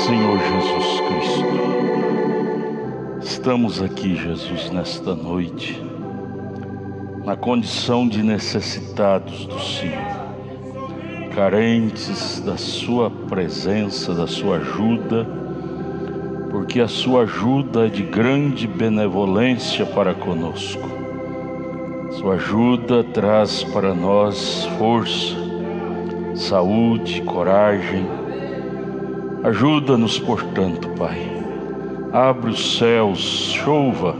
Senhor Jesus Cristo, estamos aqui, Jesus, nesta noite, na condição de necessitados do Senhor, carentes da Sua presença, da Sua ajuda, porque a Sua ajuda é de grande benevolência para conosco. Sua ajuda traz para nós força, saúde, coragem. Ajuda-nos, portanto, Pai. Abre os céus, chova,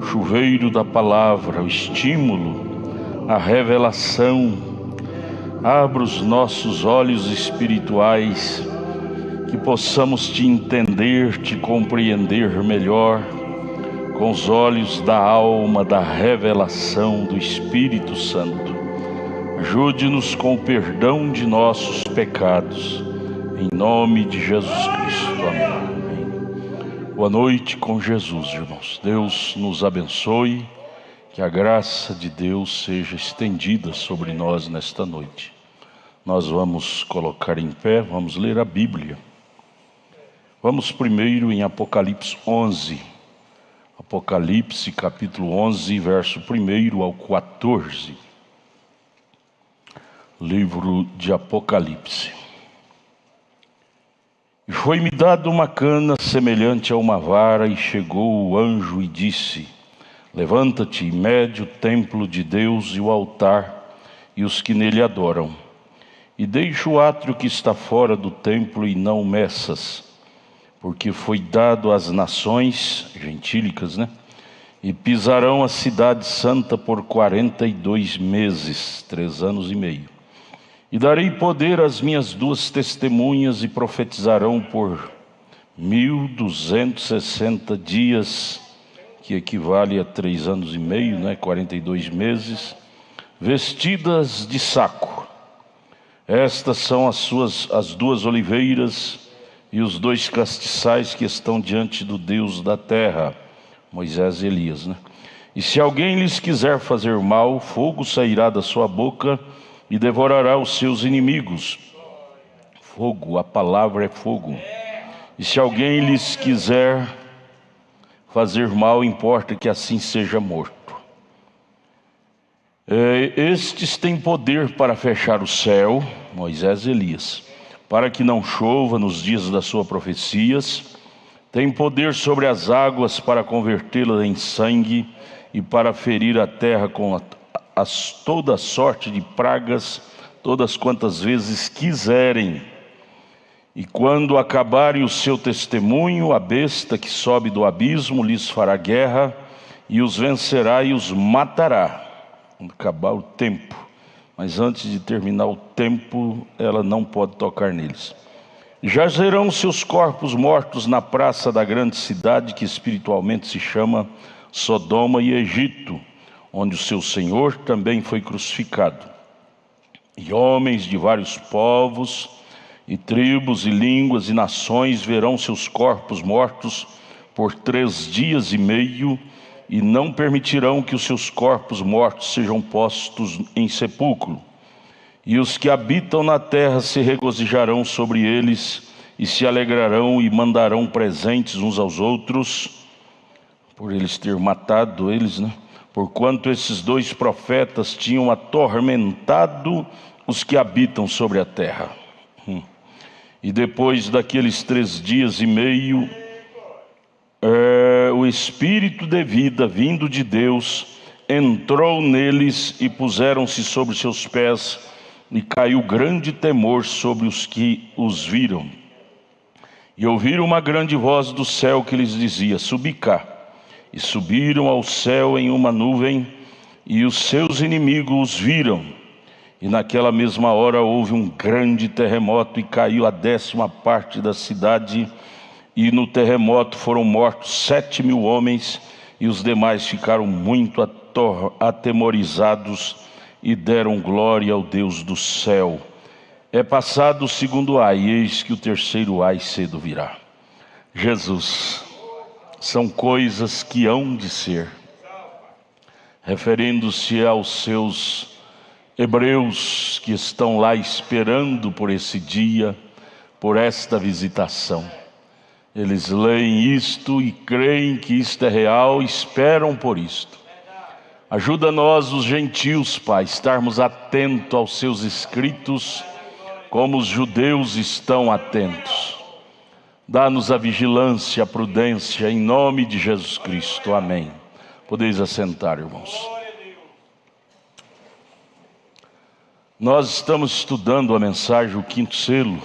chuveiro da palavra, o estímulo, a revelação. Abra os nossos olhos espirituais, que possamos Te entender, Te compreender melhor, com os olhos da alma, da revelação do Espírito Santo. Ajude-nos com o perdão de nossos pecados. Em nome de Jesus Cristo, amém. Boa noite com Jesus, irmãos. Deus nos abençoe, que a graça de Deus seja estendida sobre nós nesta noite. Nós vamos colocar em pé, vamos ler a Bíblia. Vamos primeiro em Apocalipse 11. Apocalipse capítulo 11, verso 1 ao 14. Livro de Apocalipse. E foi-me dado uma cana semelhante a uma vara, e chegou o anjo e disse: Levanta-te e mede o templo de Deus e o altar, e os que nele adoram. E deixa o átrio que está fora do templo e não o meças, porque foi dado às nações gentílicas, e pisarão a cidade santa por 42 meses, 3 anos e meio. E darei poder às minhas 2 testemunhas, e profetizarão por 1260 dias, que equivale a 3 anos e meio, 42 meses, vestidas de saco. Estas são as 2 oliveiras e os 2 castiçais que estão diante do Deus da terra, Moisés e Elias. E se alguém lhes quiser fazer mal, fogo sairá da sua boca e devorará os seus inimigos. Fogo, a palavra é fogo. E se alguém lhes quiser fazer mal, importa que assim seja morto. Estes têm poder para fechar o céu, Moisés e Elias, para que não chova nos dias das suas profecias. Tem poder sobre as águas para convertê-las em sangue, e para ferir a terra com toda sorte de pragas, todas quantas vezes quiserem. E quando acabarem o seu testemunho, a besta que sobe do abismo lhes fará guerra, e os vencerá e os matará. Quando acabar o tempo, mas antes de terminar o tempo, ela não pode tocar neles. Jazerão seus corpos mortos na praça da grande cidade, que espiritualmente se chama Sodoma e Egito, onde o seu Senhor também foi crucificado. E homens de vários povos, e tribos, e línguas, e nações verão seus corpos mortos por 3 dias e meio, e não permitirão que os seus corpos mortos sejam postos em sepulcro. E os que habitam na terra se regozijarão sobre eles, e se alegrarão, e mandarão presentes uns aos outros, por eles ter matado eles, Porquanto esses 2 profetas tinham atormentado os que habitam sobre a terra. E depois daqueles 3 dias e meio, o Espírito de vida vindo de Deus entrou neles, e puseram-se sobre seus pés, e caiu grande temor sobre os que os viram. E ouviram uma grande voz do céu que lhes dizia: Subi cá. E subiram ao céu em uma nuvem, e os seus inimigos os viram. E naquela mesma hora houve um grande terremoto, e caiu a 10ª parte da cidade, e no terremoto foram mortos 7.000 homens, e os demais ficaram muito atemorizados, e deram glória ao Deus do céu. É passado o 2º ai, e eis que o 3º ai cedo virá. Jesus, são coisas que hão de ser, referindo-se aos seus hebreus que estão lá esperando por esse dia, por esta visitação. Eles leem isto e creem que isto é real, esperam por isto. Ajuda nós, os gentios, Pai, estarmos atentos aos seus escritos, como os judeus estão atentos. Dá-nos a vigilância, a prudência, em nome de Jesus Cristo. Amém. Podeis assentar, irmãos. Nós estamos estudando a mensagem, o quinto selo.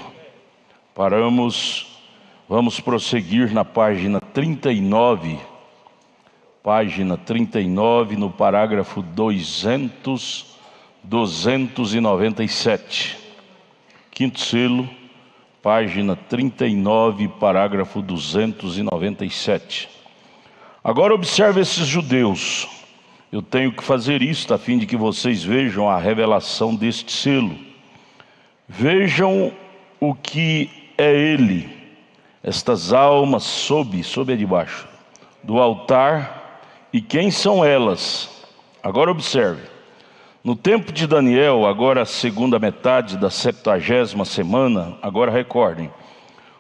Vamos prosseguir na página 39. Página 39, no parágrafo 297. Quinto selo, página 39, parágrafo 297. Agora observe esses judeus. Eu tenho que fazer isto a fim de que vocês vejam a revelação deste selo. Vejam o que é ele, estas almas sob é de baixo, do altar, e quem são elas? Agora observe. No tempo de Daniel, agora a segunda metade da 70ª semana, agora recordem,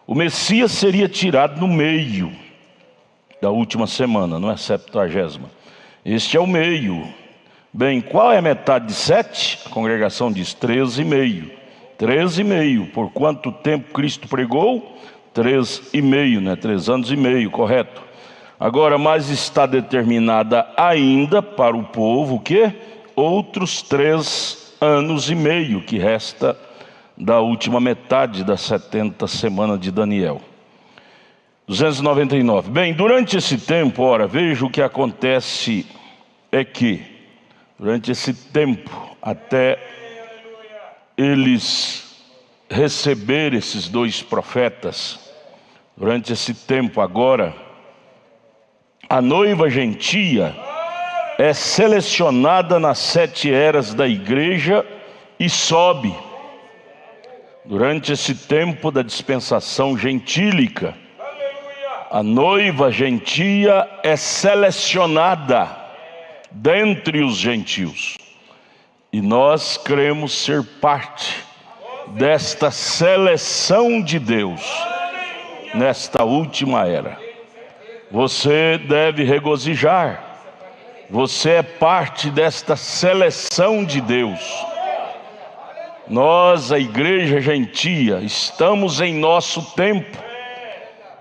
o Messias seria tirado no meio da última semana, não é 70ª. Este é o meio. Bem, qual é a metade de 7? A congregação diz 13,5. 13,5. Por quanto tempo Cristo pregou? 3,5, né? 3 anos e meio, correto? Agora, mas está determinada ainda para o povo o quê? Outros 3 anos e meio que resta da última metade da 70 semana de Daniel. 299. Bem, durante esse tempo, ora, veja o que acontece é que, durante esse tempo, até eles receberem esses 2 profetas, durante esse tempo agora, a noiva gentia é selecionada nas 7 eras da igreja e sobe. Durante esse tempo da dispensação gentílica, a noiva gentia é selecionada dentre os gentios. E nós queremos ser parte desta seleção de Deus nesta última era. Você deve regozijar. Você é parte desta seleção de Deus. Nós, a igreja gentia, estamos em nosso tempo.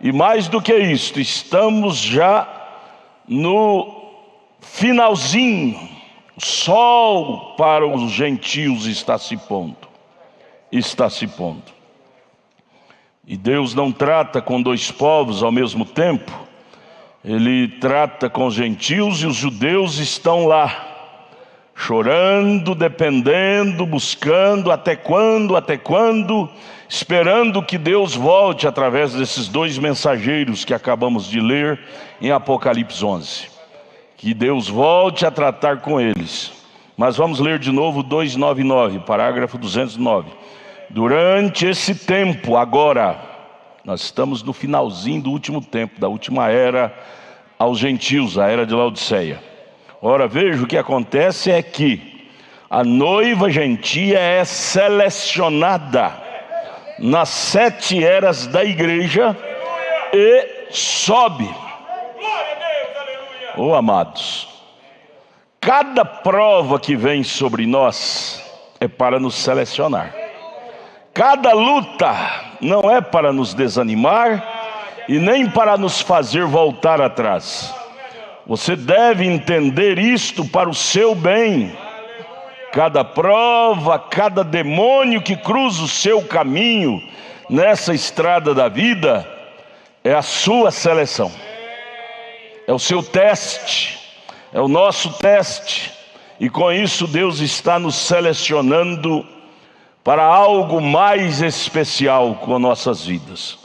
E mais do que isto, estamos já no finalzinho. O sol para os gentios está se pondo. Está se pondo. E Deus não trata com 2 povos ao mesmo tempo. Ele trata com os gentios e os judeus estão lá, chorando, dependendo, buscando, até quando, esperando que Deus volte através desses 2 mensageiros que acabamos de ler em Apocalipse 11. Que Deus volte a tratar com eles. Mas vamos ler de novo 299, parágrafo 209. Durante esse tempo, agora, nós estamos no finalzinho do último tempo, da última era aos gentios, a era de Laodiceia. Ora, veja, o que acontece é que a noiva gentia é selecionada nas 7 eras da igreja e sobe. Oh, amados, cada prova que vem sobre nós é para nos selecionar. Cada luta não é para nos desanimar e nem para nos fazer voltar atrás. Você deve entender isto para o seu bem. Cada prova, cada demônio que cruza o seu caminho nessa estrada da vida é a sua seleção. É o seu teste, é o nosso teste. E com isso Deus está nos selecionando para algo mais especial com nossas vidas.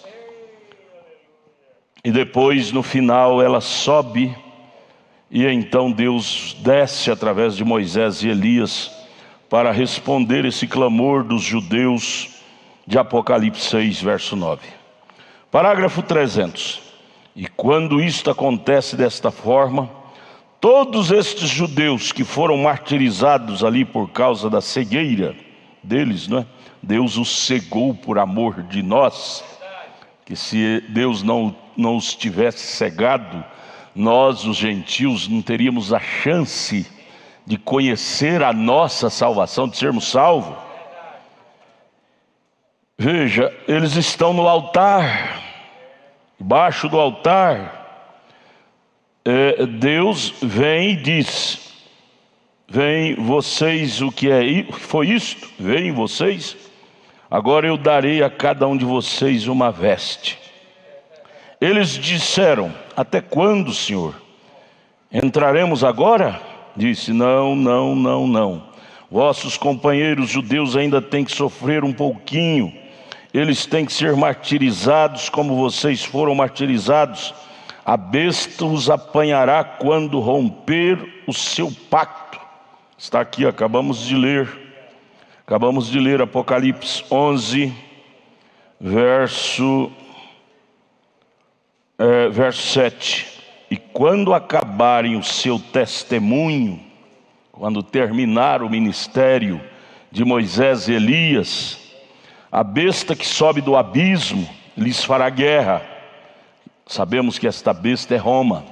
E depois, no final, ela sobe, e então Deus desce através de Moisés e Elias para responder esse clamor dos judeus de Apocalipse 6, verso 9. Parágrafo 300. E quando isto acontece desta forma, todos estes judeus que foram martirizados ali por causa da cegueira deles, não é? Deus os cegou por amor de nós, que se Deus não os tivesse cegado, nós, os gentios, não teríamos a chance de conhecer a nossa salvação, de sermos salvos. Veja, eles estão no altar, debaixo do altar. Deus vem e diz: vem vocês, o que foi isto? Vem vocês, agora eu darei a cada um de vocês uma veste. Eles disseram: até quando, Senhor? Entraremos agora? Disse: não. Vossos companheiros judeus ainda têm que sofrer um pouquinho. Eles têm que ser martirizados como vocês foram martirizados. A besta os apanhará quando romper o seu pacto. Está aqui, acabamos de ler Apocalipse 11, verso 7. E quando acabarem o seu testemunho, quando terminar o ministério de Moisés e Elias, a besta que sobe do abismo lhes fará guerra. Sabemos que esta besta é Roma.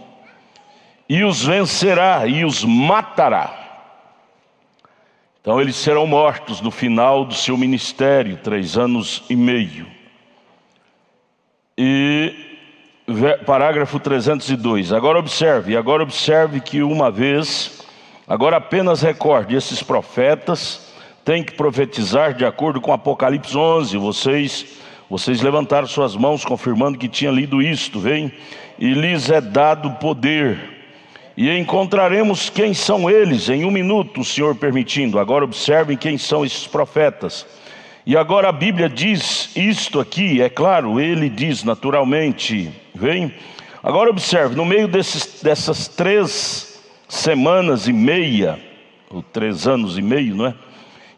E os vencerá e os matará. Então eles serão mortos no final do seu ministério, 3 anos e meio. E parágrafo 302. Agora observe que uma vez, agora apenas recorde, esses profetas têm que profetizar de acordo com Apocalipse 11. Vocês levantaram suas mãos confirmando que tinha lido isto, vem? E lhes é dado poder. E encontraremos quem são eles em 1 minuto, o Senhor permitindo. Agora observem quem são esses profetas. E agora a Bíblia diz isto aqui, é claro, ele diz naturalmente, vem? Agora observe, no meio dessas 3 semanas e meia, ou 3 anos e meio, não é?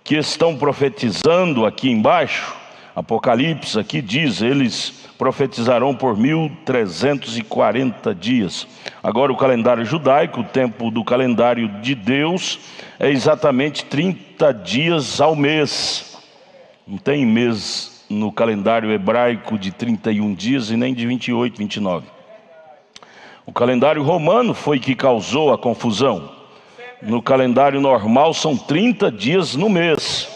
Que estão profetizando aqui embaixo, Apocalipse aqui diz, eles profetizarão por 1340 dias. Agora o calendário judaico, o tempo do calendário de Deus, é exatamente 30 dias ao mês. Não tem mês no calendário hebraico de 31 dias e nem de 28, 29. O calendário romano foi que causou a confusão. No calendário normal são 30 dias no mês.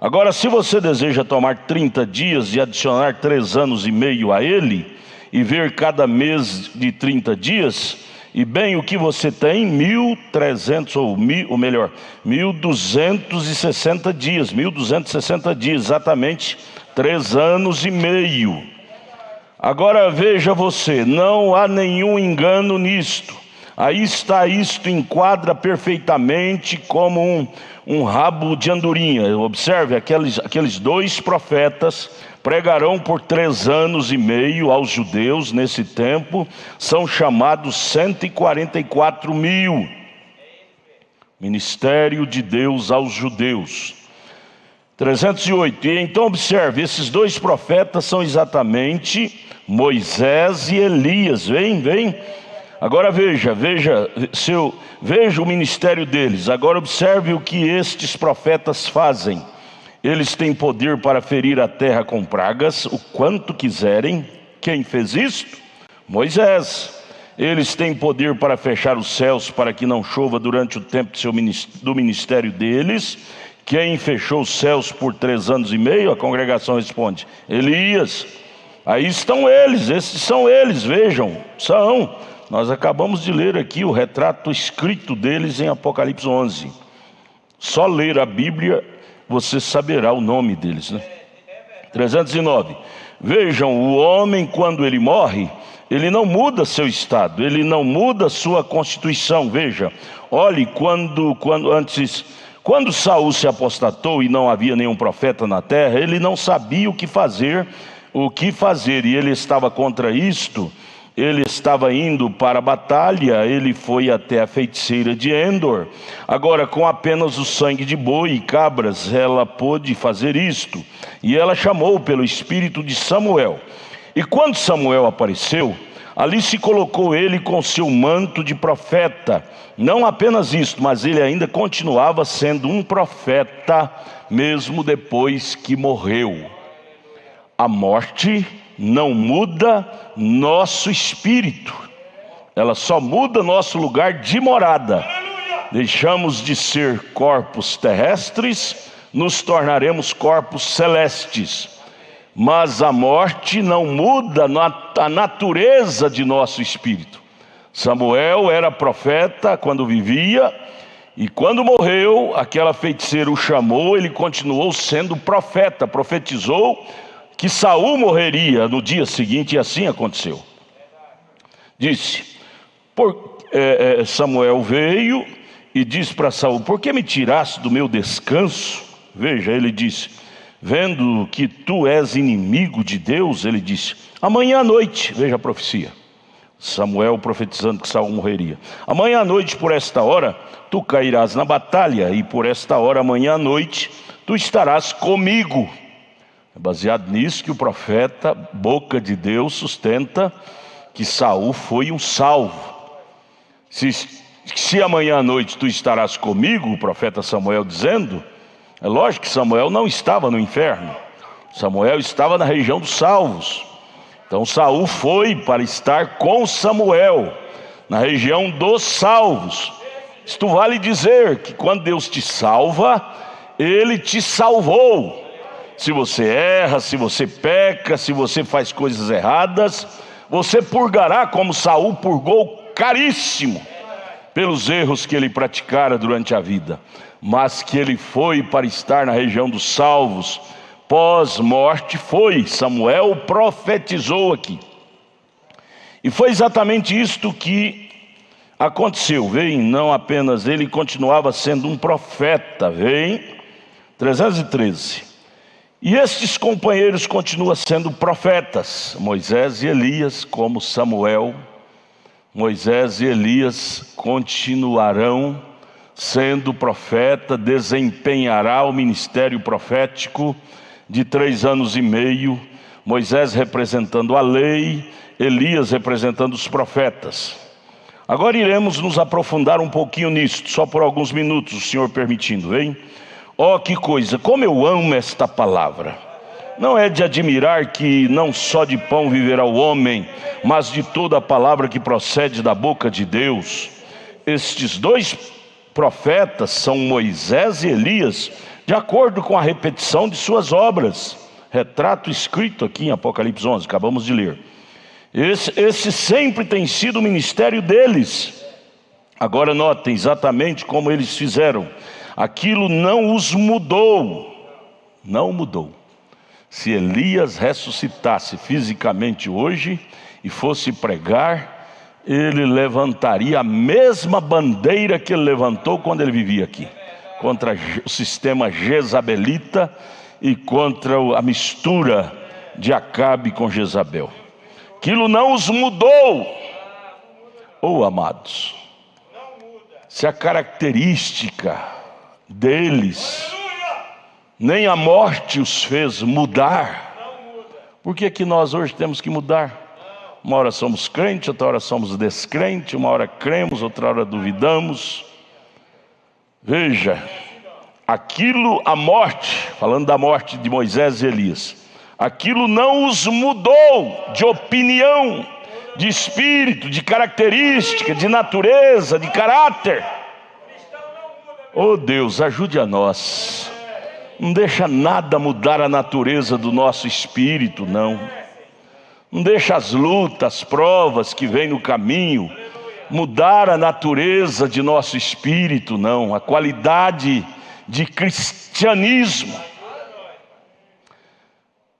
Agora, se você deseja tomar 30 dias e adicionar 3 anos e meio a ele, e ver cada mês de 30 dias, e bem o que você tem, 1.260 dias, 1.260 dias, exatamente 3 anos e meio. Agora veja você, não há nenhum engano nisto. Aí está, isto enquadra perfeitamente como um rabo de andorinha. Observe, aqueles 2 profetas pregarão por 3 anos e meio aos judeus nesse tempo, são chamados 144 mil. Ministério de Deus aos judeus. 308, e então observe, esses 2 profetas são exatamente Moisés e Elias, vem. Agora veja o ministério deles. Agora observe o que estes profetas fazem. Eles têm poder para ferir a terra com pragas, o quanto quiserem. Quem fez isto? Moisés. Eles têm poder para fechar os céus para que não chova durante o tempo do ministério deles. Quem fechou os céus por 3 anos e meio? A congregação responde: Elias. Aí estão eles, esses são eles, vejam, são. Nós acabamos de ler aqui o retrato escrito deles em Apocalipse 11. Só ler a Bíblia você saberá o nome deles, né? 309. Vejam, o homem quando ele morre, ele não muda seu estado, ele não muda sua constituição. Veja, olhe, quando Saul se apostatou e não havia nenhum profeta na terra, ele não sabia o que fazer, e ele estava contra isto. Ele estava indo para a batalha, ele foi até a feiticeira de Endor. Agora, com apenas o sangue de boi e cabras, ela pôde fazer isto. E ela chamou pelo espírito de Samuel. E quando Samuel apareceu, Ali se colocou ele com seu manto de profeta. Não apenas isto, mas ele ainda continuava sendo um profeta, mesmo depois que morreu. A morte não muda nosso espírito, ela só muda nosso lugar de morada. Deixamos de ser corpos terrestres, nos tornaremos corpos celestes. Mas a morte não muda a natureza de nosso espírito. Samuel era profeta quando vivia, e quando morreu, aquela feiticeira o chamou, ele continuou sendo profeta, profetizou que Saul morreria no dia seguinte, e assim aconteceu. Disse, Samuel veio e disse para Saul: por que me tiraste do meu descanso? Veja, ele disse, vendo que tu és inimigo de Deus, ele disse, amanhã à noite, veja a profecia, Samuel profetizando que Saul morreria, amanhã à noite por esta hora, tu cairás na batalha, e por esta hora, amanhã à noite, tu estarás comigo. É baseado nisso que o profeta, boca de Deus, sustenta que Saul foi um salvo. Se amanhã à noite tu estarás comigo, o profeta Samuel dizendo, é lógico que Samuel não estava no inferno, Samuel estava na região dos salvos. Então Saul foi para estar com Samuel, na região dos salvos. Isto vale dizer que quando Deus te salva, Ele te salvou. Se você erra, se você peca, se você faz coisas erradas, você purgará como Saul purgou caríssimo pelos erros que ele praticara durante a vida. Mas que ele foi para estar na região dos salvos, pós-morte foi. Samuel profetizou aqui. E foi exatamente isto que aconteceu. Veem, não apenas ele continuava sendo um profeta. Veem, 313. E estes companheiros continuam sendo profetas, Moisés e Elias, como Samuel. Moisés e Elias continuarão sendo profeta, desempenhará o ministério profético de 3 anos e meio, Moisés representando a lei, Elias representando os profetas. Agora iremos nos aprofundar um pouquinho nisso, só por alguns minutos, o Senhor permitindo, hein? Oh, que coisa, como eu amo esta palavra. Não é de admirar que não só de pão viverá o homem, mas de toda a palavra que procede da boca de Deus. Estes dois profetas são Moisés e Elias, de acordo com a repetição de suas obras. Retrato escrito aqui em Apocalipse 11, acabamos de ler. Esse sempre tem sido o ministério deles. Agora notem exatamente como eles fizeram. Aquilo não os mudou. Não mudou. Se Elias ressuscitasse fisicamente hoje e fosse pregar, ele levantaria a mesma bandeira que ele levantou quando ele vivia aqui, contra o sistema jezabelita e contra a mistura de Acabe com Jezabel. Aquilo não os mudou. Oh, amados, se a característica deles nem a morte os fez mudar, por que que nós hoje temos que mudar? Uma hora somos crentes, outra hora somos descrentes, uma hora cremos, outra hora duvidamos. Veja, aquilo, a morte, falando da morte de Moisés e Elias, aquilo não os mudou de opinião, de espírito, de característica, de natureza, de caráter. Oh Deus, ajude a nós. Não deixa nada mudar a natureza do nosso espírito, não. Não deixa as lutas, as provas que vêm no caminho mudar a natureza de nosso espírito, não. A qualidade de cristianismo.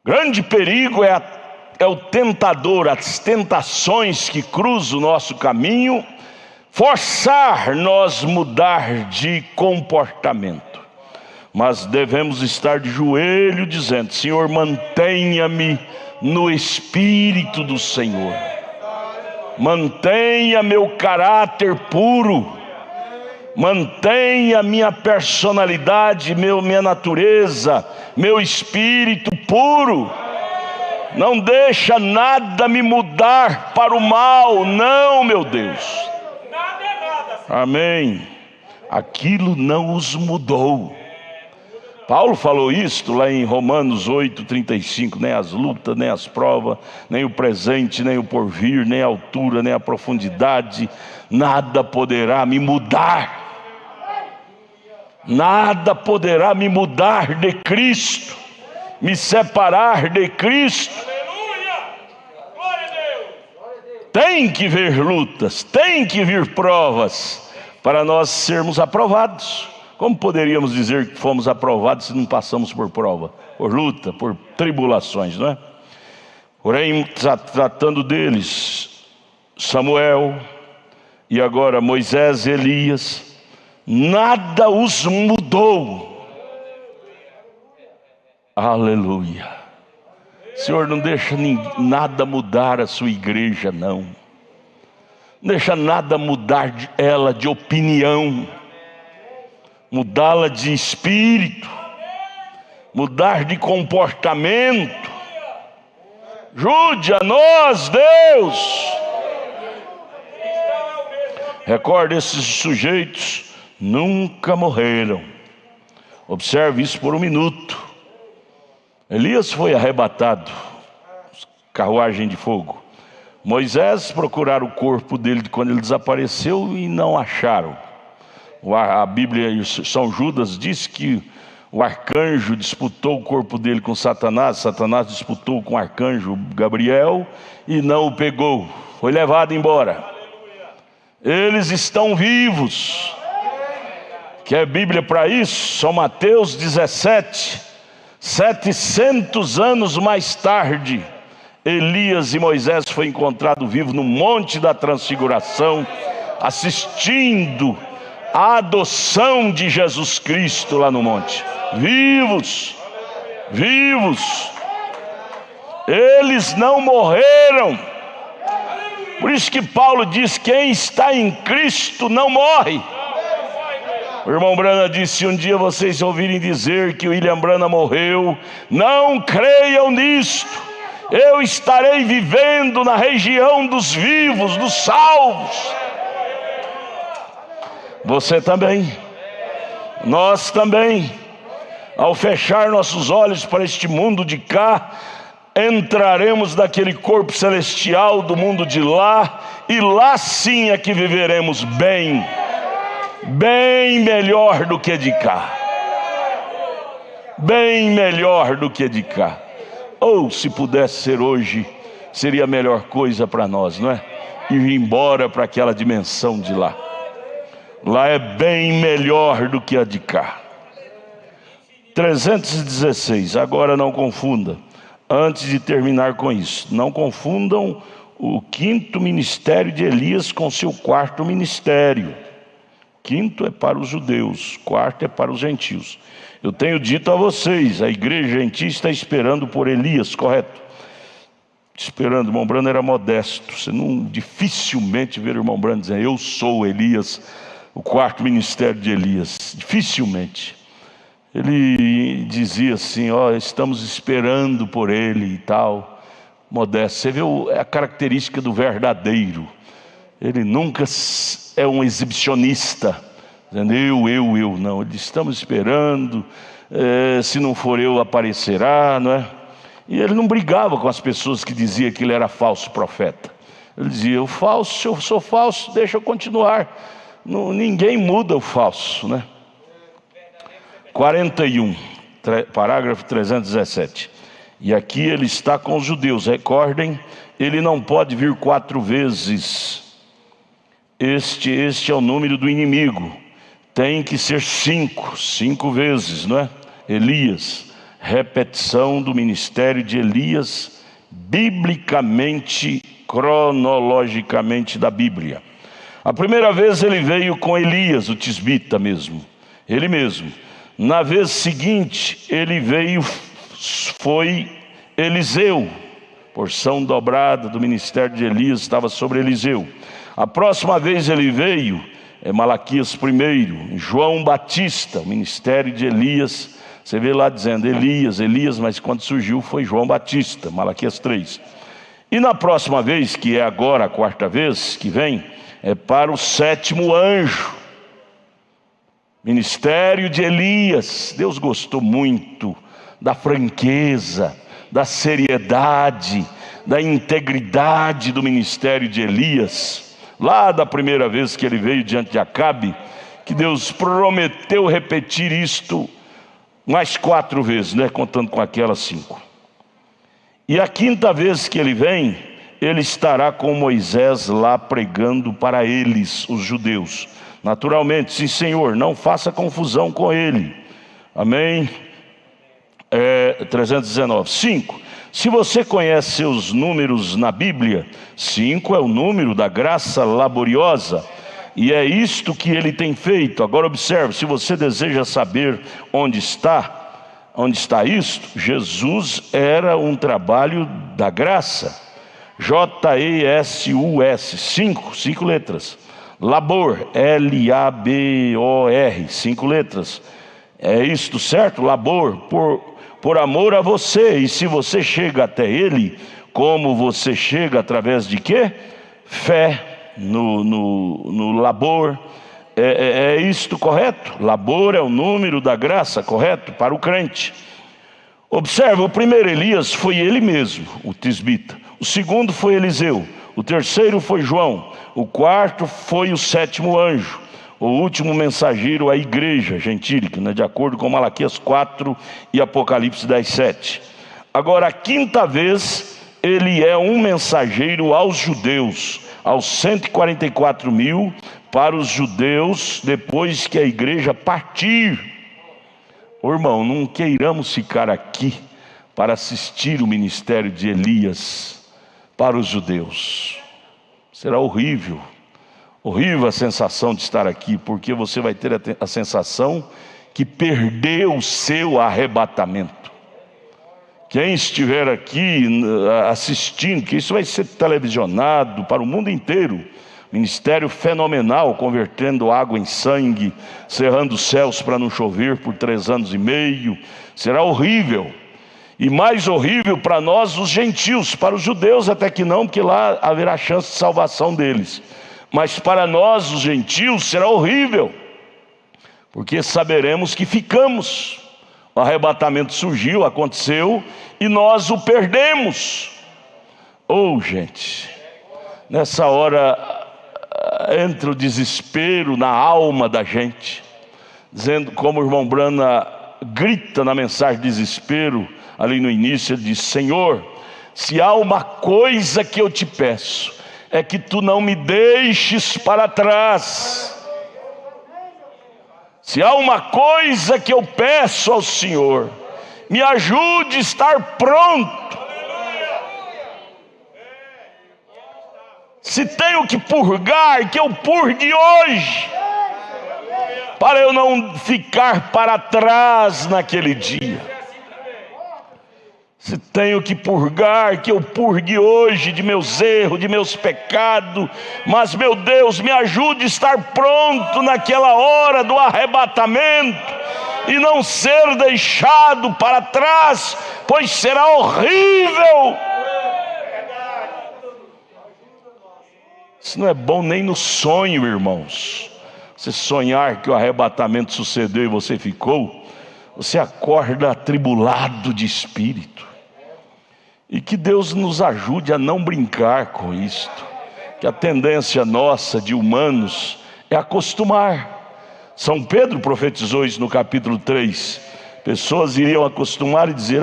Grande perigo é o tentador, as tentações que cruzam o nosso caminho, forçar nós mudar de comportamento. Mas devemos estar de joelho dizendo: Senhor, mantenha-me no Espírito do Senhor. Mantenha meu caráter puro. Mantenha minha personalidade, minha natureza, meu espírito puro. Não deixa nada me mudar para o mal, não, meu Deus. Amém. Aquilo não os mudou. Paulo falou isto lá em Romanos 8:35, nem as lutas, nem as provas, nem o presente, nem o porvir, nem a altura, nem a profundidade, nada poderá me mudar. Nada poderá me mudar de Cristo, me separar de Cristo. Tem que vir lutas, tem que vir provas para nós sermos aprovados. Como poderíamos dizer que fomos aprovados se não passamos por prova, por luta, por tribulações, não é? Porém, tratando deles, Samuel e agora Moisés e Elias, nada os mudou. Aleluia. Senhor, não deixa nada mudar a sua igreja, não. Não deixa nada mudar ela de opinião, mudá-la de espírito, mudar de comportamento. Ajude a nós, Deus. Recorde, esses sujeitos nunca morreram. Observe isso por um minuto. Elias foi arrebatado, carruagem de fogo. Moisés procuraram o corpo dele quando ele desapareceu e não acharam. A Bíblia, São Judas, diz que o arcanjo disputou o corpo dele com Satanás. Satanás disputou com o arcanjo Gabriel e não o pegou. Foi levado embora. Eles estão vivos. Quer Bíblia para isso? São Mateus 17. 700 anos mais tarde, Elias e Moisés foi encontrado vivo no Monte da Transfiguração, assistindo a adoção de Jesus Cristo lá no monte. Vivos, vivos. Eles não morreram. Por isso que Paulo diz: quem está em Cristo não morre. O irmão Branham disse: se um dia vocês ouvirem dizer que William Branham morreu, não creiam nisto. Eu estarei vivendo na região dos vivos, dos salvos. Você também, nós também. Ao fechar nossos olhos para este mundo de cá, entraremos naquele corpo celestial do mundo de lá, e lá sim é que viveremos bem, bem melhor do que de cá. Bem melhor do que de cá. Ou se pudesse ser hoje, seria a melhor coisa para nós, não é? Ir embora para aquela dimensão de lá. Lá é bem melhor do que a de cá. 316, agora não confunda, antes de terminar com isso, não confundam o quinto ministério de Elias com seu quarto ministério. Quinto é para os judeus, quarto é para os gentios. Eu tenho dito a vocês, a igreja gentia está esperando por Elias, correto? Esperando. O irmão Branham era modesto. Você não dificilmente vê o irmão Branham dizer: eu sou Elias, o quarto ministério de Elias. Dificilmente. Ele dizia assim: estamos esperando por ele e tal. Modesto. Você vê a característica do verdadeiro. Ele nunca é um exibicionista, dizendo eu. Não, ele: estamos esperando, se não for eu, aparecerá, não é? E ele não brigava com as pessoas que diziam que ele era falso profeta. Ele dizia: eu sou falso, deixa eu continuar. Não, ninguém muda o falso, né? 41, parágrafo 317. E aqui ele está com os judeus. Recordem, ele não pode vir 4 vezes. Este é o número do inimigo. Tem que ser 5 vezes, não é? Elias, repetição do ministério de Elias, biblicamente, cronologicamente da Bíblia. A primeira vez ele veio com Elias, o tisbita mesmo, ele mesmo. Na vez seguinte ele veio, foi Eliseu. Porção dobrada do ministério de Elias estava sobre Eliseu. A próxima vez ele veio, Malaquias 1, João Batista. O ministério de Elias Você vê lá dizendo Elias, Elias, mas quando surgiu foi João Batista, Malaquias 3. E na próxima vez, que é agora a quarta vez que vem, é para o 7º anjo. Ministério de Elias. Deus gostou muito da franqueza, da seriedade, da integridade do ministério de Elias. Lá da primeira vez que ele veio diante de Acabe, que Deus prometeu repetir isto mais 4 vezes, né? Contando com aquelas 5. E a 5ª vez que ele vem, ele estará com Moisés lá pregando para eles, os judeus. Naturalmente, sim Senhor, não faça confusão com ele. Amém? 319. 5. Se você conhece seus números na Bíblia, 5 é o número da graça laboriosa. E é isto que ele tem feito. Agora observe, se você deseja saber onde está isto, Jesus era um trabalho da graça. J-E-S-U-S, 5 letras. Labor, L-A-B-O-R, 5 letras. É isto, certo? Labor, por amor a você. E se você chega até ele, como você chega através de quê? Fé. No labor, é isto correto? Labor é o número da graça, correto? Para o crente. Observe, o primeiro Elias foi ele mesmo, o tisbita. O segundo foi Eliseu. O terceiro foi João. O quarto foi o 7º anjo. O último mensageiro, a igreja gentílica, né? De acordo com Malaquias 4 e Apocalipse 10:7. Agora, a 5ª vez, ele é um mensageiro aos judeus, aos 144.000, para os judeus, depois que a igreja partir. Ô irmão, não queiramos ficar aqui para assistir o ministério de Elias para os judeus. Será horrível, horrível a sensação de estar aqui, porque você vai ter a sensação que perdeu o seu arrebatamento. Quem estiver aqui assistindo, que isso vai ser televisionado para o mundo inteiro, ministério fenomenal, convertendo água em sangue, cerrando os céus para não chover por 3 anos e meio, será horrível. E mais horrível para nós os gentios, para os judeus até que não, porque lá haverá chance de salvação deles. Mas para nós os gentios será horrível, porque saberemos que ficamos. O arrebatamento surgiu, aconteceu, e nós o perdemos. Gente, nessa hora entra o desespero na alma da gente, dizendo, como o irmão Brana grita na mensagem de desespero, ali no início, ele diz: Senhor, se há uma coisa que eu te peço, é que tu não me deixes para trás. Se há uma coisa que eu peço ao Senhor, me ajude a estar pronto. Se tenho que purgar, que eu purgue hoje, para eu não ficar para trás naquele dia. Se tenho que purgar, que eu purgue hoje de meus erros, de meus pecados. Mas, meu Deus, me ajude a estar pronto naquela hora do arrebatamento e não ser deixado para trás, pois será horrível. Isso não é bom nem no sonho, irmãos. Você sonhar que o arrebatamento sucedeu e você ficou, você acorda atribulado de espírito. E que Deus nos ajude a não brincar com isto, que a tendência nossa de humanos é acostumar. São Pedro profetizou isso no capítulo 3. Pessoas iriam acostumar e dizer: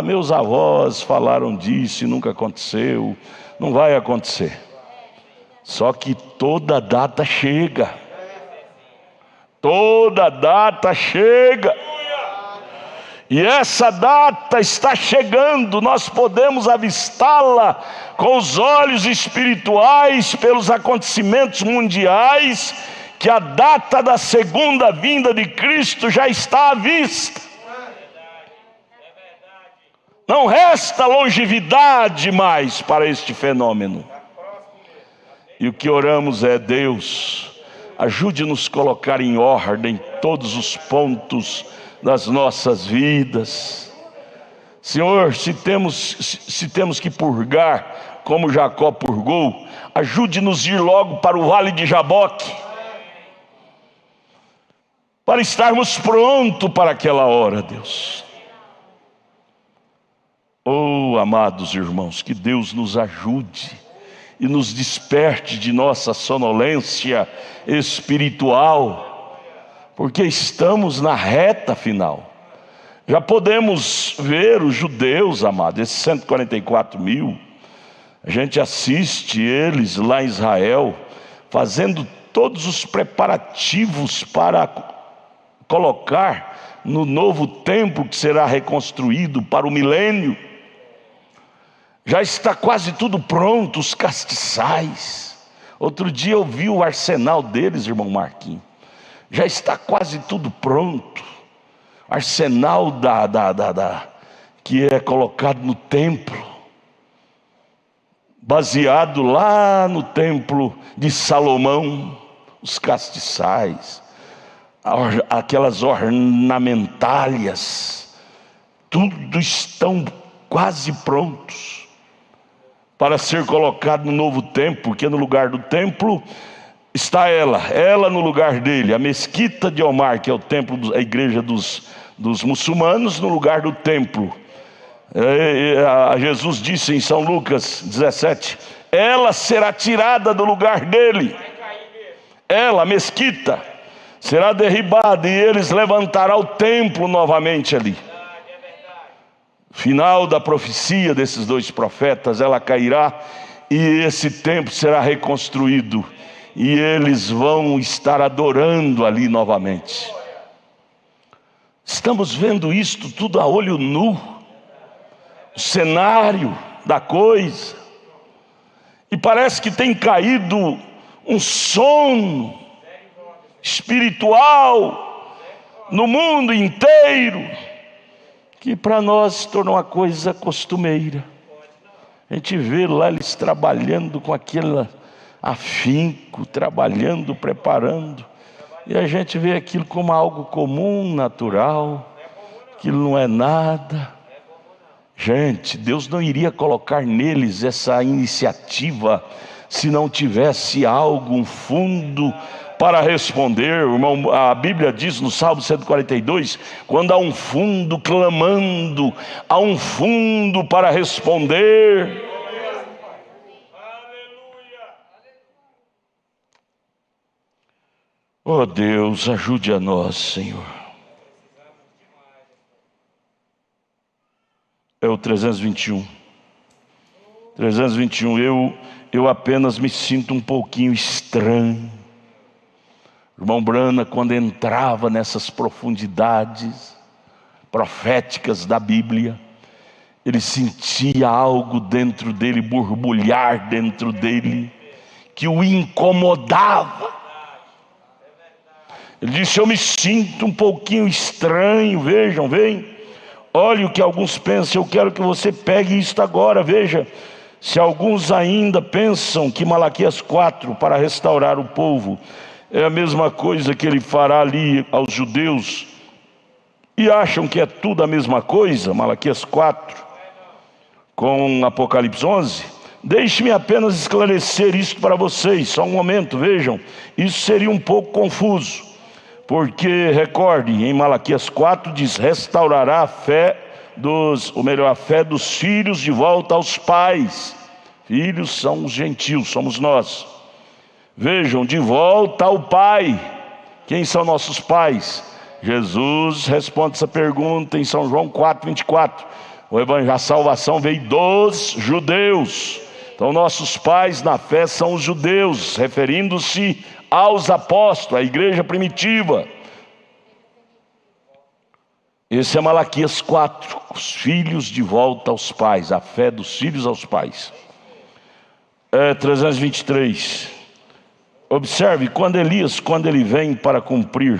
meus avós falaram disso e nunca aconteceu, não vai acontecer. Só que toda data chega. Toda data chega. E essa data está chegando, nós podemos avistá-la com os olhos espirituais, pelos acontecimentos mundiais, que a data da segunda vinda de Cristo já está à vista. Não resta longevidade mais para este fenômeno. E o que oramos é: Deus, ajude-nos a colocar em ordem todos os pontos das nossas vidas. Senhor, se temos que purgar, como Jacó purgou, ajude-nos a ir logo para o vale de Jaboque, para estarmos prontos para aquela hora, Deus. Oh, amados irmãos, que Deus nos ajude e nos desperte de nossa sonolência espiritual, porque estamos na reta final. Já podemos ver os judeus, amados, esses 144 mil, a gente assiste eles lá em Israel, fazendo todos os preparativos para colocar no novo templo que será reconstruído para o milênio. Já está quase tudo pronto, os castiçais. Outro dia eu vi o arsenal deles, irmão Marquinhos. Já está quase tudo pronto. Arsenal que é colocado no templo, baseado lá no templo de Salomão, os castiçais, aquelas ornamentálias, tudo estão quase prontos para ser colocado no novo templo, porque no lugar do templo está ela no lugar dele, a mesquita de Omar, que é o templo, a igreja dos muçulmanos, no lugar do templo. Jesus disse em São Lucas 17, ela será tirada do lugar dele, ela, a mesquita, será derribada e eles levantarão o templo novamente ali. Final da profecia desses dois profetas, ela cairá e esse templo será reconstruído e eles vão estar adorando ali novamente. Estamos vendo isto tudo a olho nu, o cenário da coisa, e parece que tem caído um sono espiritual no mundo inteiro, que para nós se tornou uma coisa costumeira. A gente vê lá eles trabalhando com aquele afinco, trabalhando, preparando, e a gente vê aquilo como algo comum, natural, aquilo não é nada. Gente, Deus não iria colocar neles essa iniciativa se não tivesse algo, um fundo para responder. Irmão, a Bíblia diz no Salmo 142, quando há um fundo clamando, há um fundo para responder. Oh Deus, ajude a nós, Senhor. É o 321. 321, eu apenas me sinto um pouquinho estranho. Irmão Brana, quando entrava nessas profundidades proféticas da Bíblia, ele sentia algo dentro dele, borbulhar dentro dele, que o incomodava. Ele disse, eu me sinto um pouquinho estranho. Vejam, olha o que alguns pensam. Eu quero que você pegue isto agora, veja. Se alguns ainda pensam que Malaquias 4, para restaurar o povo, é a mesma coisa que ele fará ali aos judeus, e acham que é tudo a mesma coisa, Malaquias 4, com Apocalipse 11, deixe-me apenas esclarecer isso para vocês, só um momento, vejam, isso seria um pouco confuso, porque recorde, em Malaquias 4 diz, restaurará a fé a fé dos filhos de volta aos pais. Filhos são os gentios, somos nós. Vejam, de volta ao Pai. Quem são nossos pais? Jesus responde essa pergunta em São João 4:24. A salvação veio dos judeus. Então nossos pais na fé são os judeus, referindo-se aos apóstolos, à igreja primitiva. Esse é Malaquias 4, os filhos de volta aos pais, a fé dos filhos aos pais. 323. Observe, quando ele vem para cumprir.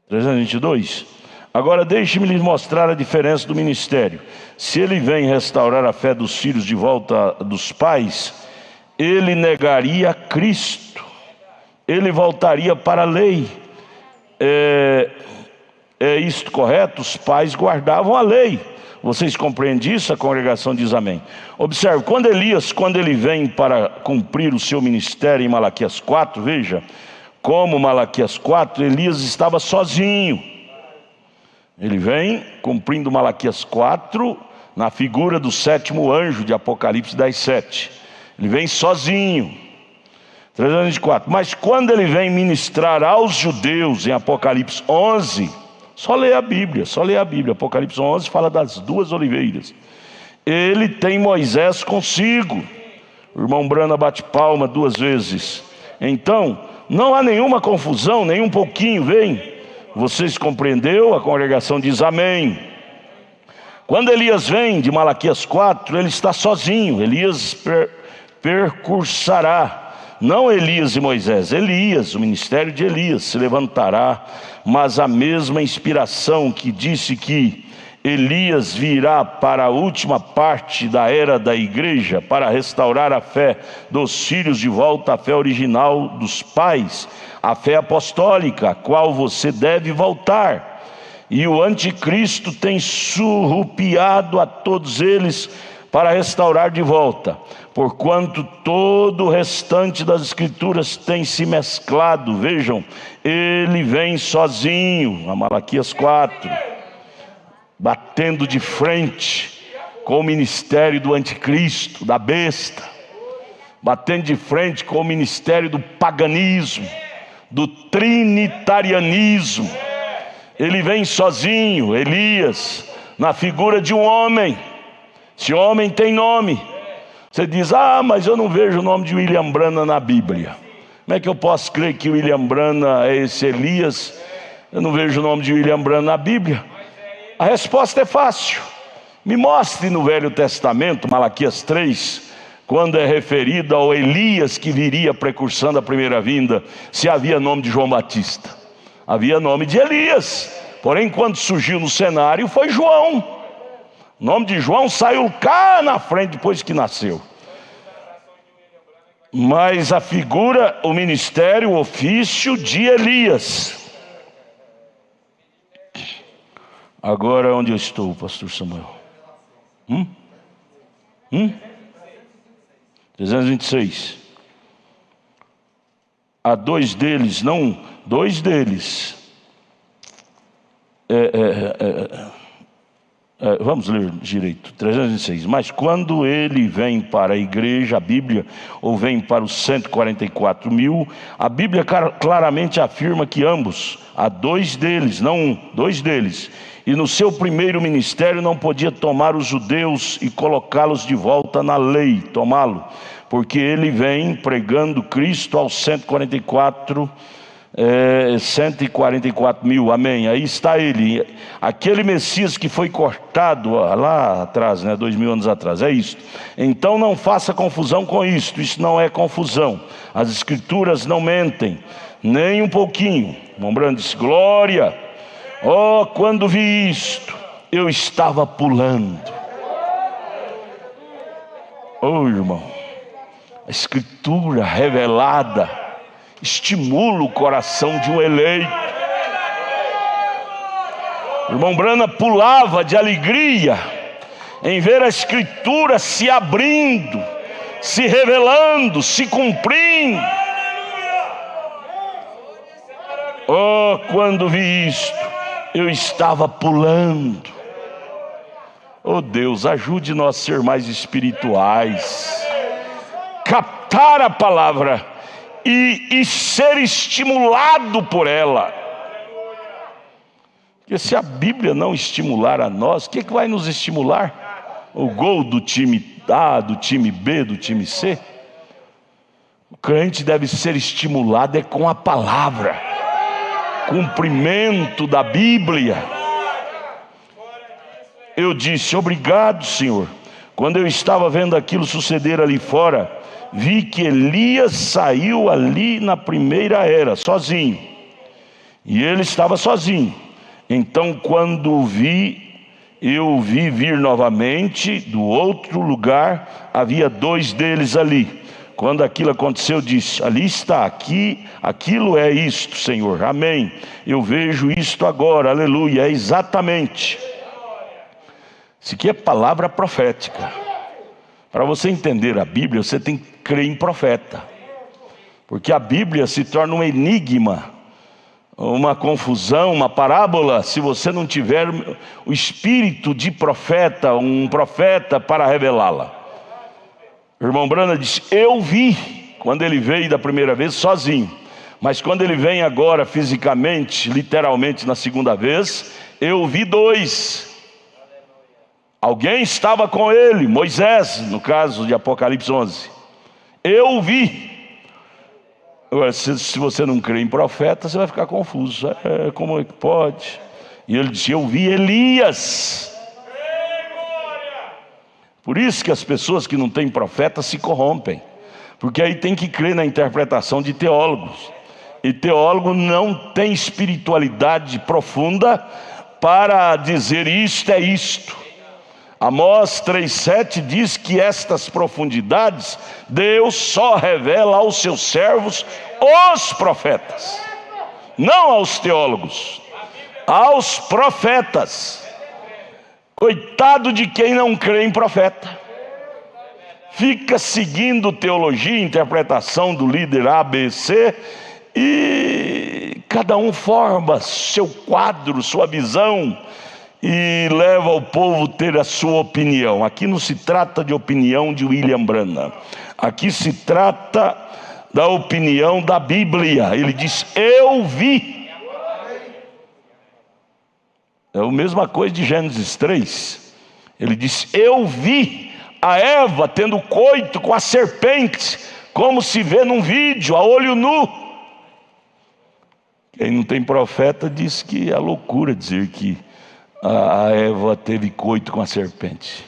322. Agora deixe-me lhes mostrar a diferença do ministério. Se ele vem restaurar a fé dos filhos de volta dos pais, ele negaria Cristo. Ele voltaria para a lei. É isto correto? Os pais guardavam a lei. Vocês compreendem isso? A congregação diz amém. Observe, quando ele vem para cumprir o seu ministério em Malaquias 4, veja, como Malaquias 4, Elias estava sozinho. Ele vem cumprindo Malaquias 4, na figura do 7º anjo de Apocalipse 10:7. Ele vem sozinho. 324. Mas quando ele vem ministrar aos judeus em Apocalipse 11, só lê a Bíblia. Apocalipse 11 fala das 2 oliveiras. Ele tem Moisés consigo. O irmão Brana bate palma 2 vezes. Então, não há nenhuma confusão, nem um pouquinho, vem. Vocês compreendeu? A congregação diz amém. Quando Elias vem de Malaquias 4, ele está sozinho. Elias percursará. Não Elias e Moisés, Elias, o ministério de Elias se levantará, mas a mesma inspiração que disse que Elias virá para a última parte da era da igreja para restaurar a fé dos filhos de volta à fé original dos pais, a fé apostólica, a qual você deve voltar. E o anticristo tem surrupiado a todos eles para restaurar de volta, porquanto todo o restante das escrituras tem se mesclado. Vejam, ele vem sozinho, a Malaquias 4, batendo de frente com o ministério do anticristo, da besta, batendo de frente com o ministério do paganismo, do trinitarianismo. Ele vem sozinho, Elias, na figura de um homem. Esse homem tem nome. Você diz, mas eu não vejo o nome de William Branham na Bíblia. Como é que eu posso crer que William Branham é esse Elias? Eu não vejo o nome de William Branham na Bíblia. A resposta é fácil. Me mostre no Velho Testamento, Malaquias 3, quando é referido ao Elias que viria precursando a primeira vinda, se havia nome de João Batista. Havia nome de Elias. Porém, quando surgiu no cenário, foi João. O nome de João saiu cá na frente depois que nasceu. Mas a figura, o ministério, o ofício de Elias. Agora onde eu estou, pastor Samuel? 326. Há 2 deles, não, 2 deles. Vamos ler direito, 306. Mas quando ele vem para a igreja, a Bíblia, ou vem para os 144.000, a Bíblia claramente afirma que ambos, há 2 deles, não um, 2 deles. E no seu primeiro ministério não podia tomar os judeus e colocá-los de volta na lei, tomá-lo, porque ele vem pregando Cristo aos 144.000, amém. Aí está ele, aquele Messias que foi cortado lá atrás, 2000 anos atrás, é isso. Então não faça confusão com isto, isso não é confusão. As escrituras não mentem, nem um pouquinho. Irmão disse, glória. Quando vi isto, eu estava pulando. Irmão, a escritura revelada estimula o coração de um eleito. O irmão Brana pulava de alegria em ver a escritura se abrindo, se revelando, se cumprindo. Quando vi isto, eu estava pulando. Deus, ajude-nos a ser mais espirituais, captar a palavra e ser estimulado por ela. Porque se a Bíblia não estimular a nós, o que vai nos estimular? O gol do time A, do time B, do time C? O crente deve ser estimulado com a palavra, cumprimento da Bíblia. Eu disse, obrigado, Senhor. Quando eu estava vendo aquilo suceder ali fora, vi que Elias saiu ali na primeira era, sozinho. E ele estava sozinho. Então quando eu o vi vir novamente do outro lugar, havia 2 deles ali, Quando aquilo aconteceu, disse: ali está, aqui, aquilo é isto, Senhor, amém. Eu vejo isto agora, aleluia, é exatamente. Isso aqui é palavra profética. Para você entender a Bíblia, você tem que crer em profeta, porque a Bíblia se torna um enigma, uma confusão, uma parábola, se você não tiver o espírito de profeta, um profeta para revelá-la. O irmão Branham disse: eu vi, quando ele veio da primeira vez sozinho, mas quando ele vem agora fisicamente, literalmente na segunda vez, eu vi dois. Alguém estava com ele, Moisés, no caso de Apocalipse 11. Eu vi. Agora, se você não crê em profeta, você vai ficar confuso. Como é que pode? E ele disse: eu vi Elias. Por isso que as pessoas que não têm profeta se corrompem, porque aí tem que crer na interpretação de teólogos, e teólogo não tem espiritualidade profunda para dizer isto é isto. Amós 3,7 diz que estas profundidades Deus só revela aos seus servos, os profetas, não aos teólogos, aos profetas. Coitado de quem não crê em profeta, fica seguindo teologia, interpretação do líder A, B, C, e cada um forma seu quadro, sua visão, e leva o povo a ter a sua opinião. Aqui não se trata de opinião de William Branham, aqui se trata da opinião da Bíblia. Ele diz: eu vi. É a mesma coisa de Gênesis 3. Ele diz: eu vi a Eva tendo coito com a serpente, como se vê num vídeo, a olho nu. Quem não tem profeta diz que é loucura dizer que a Eva teve coito com a serpente.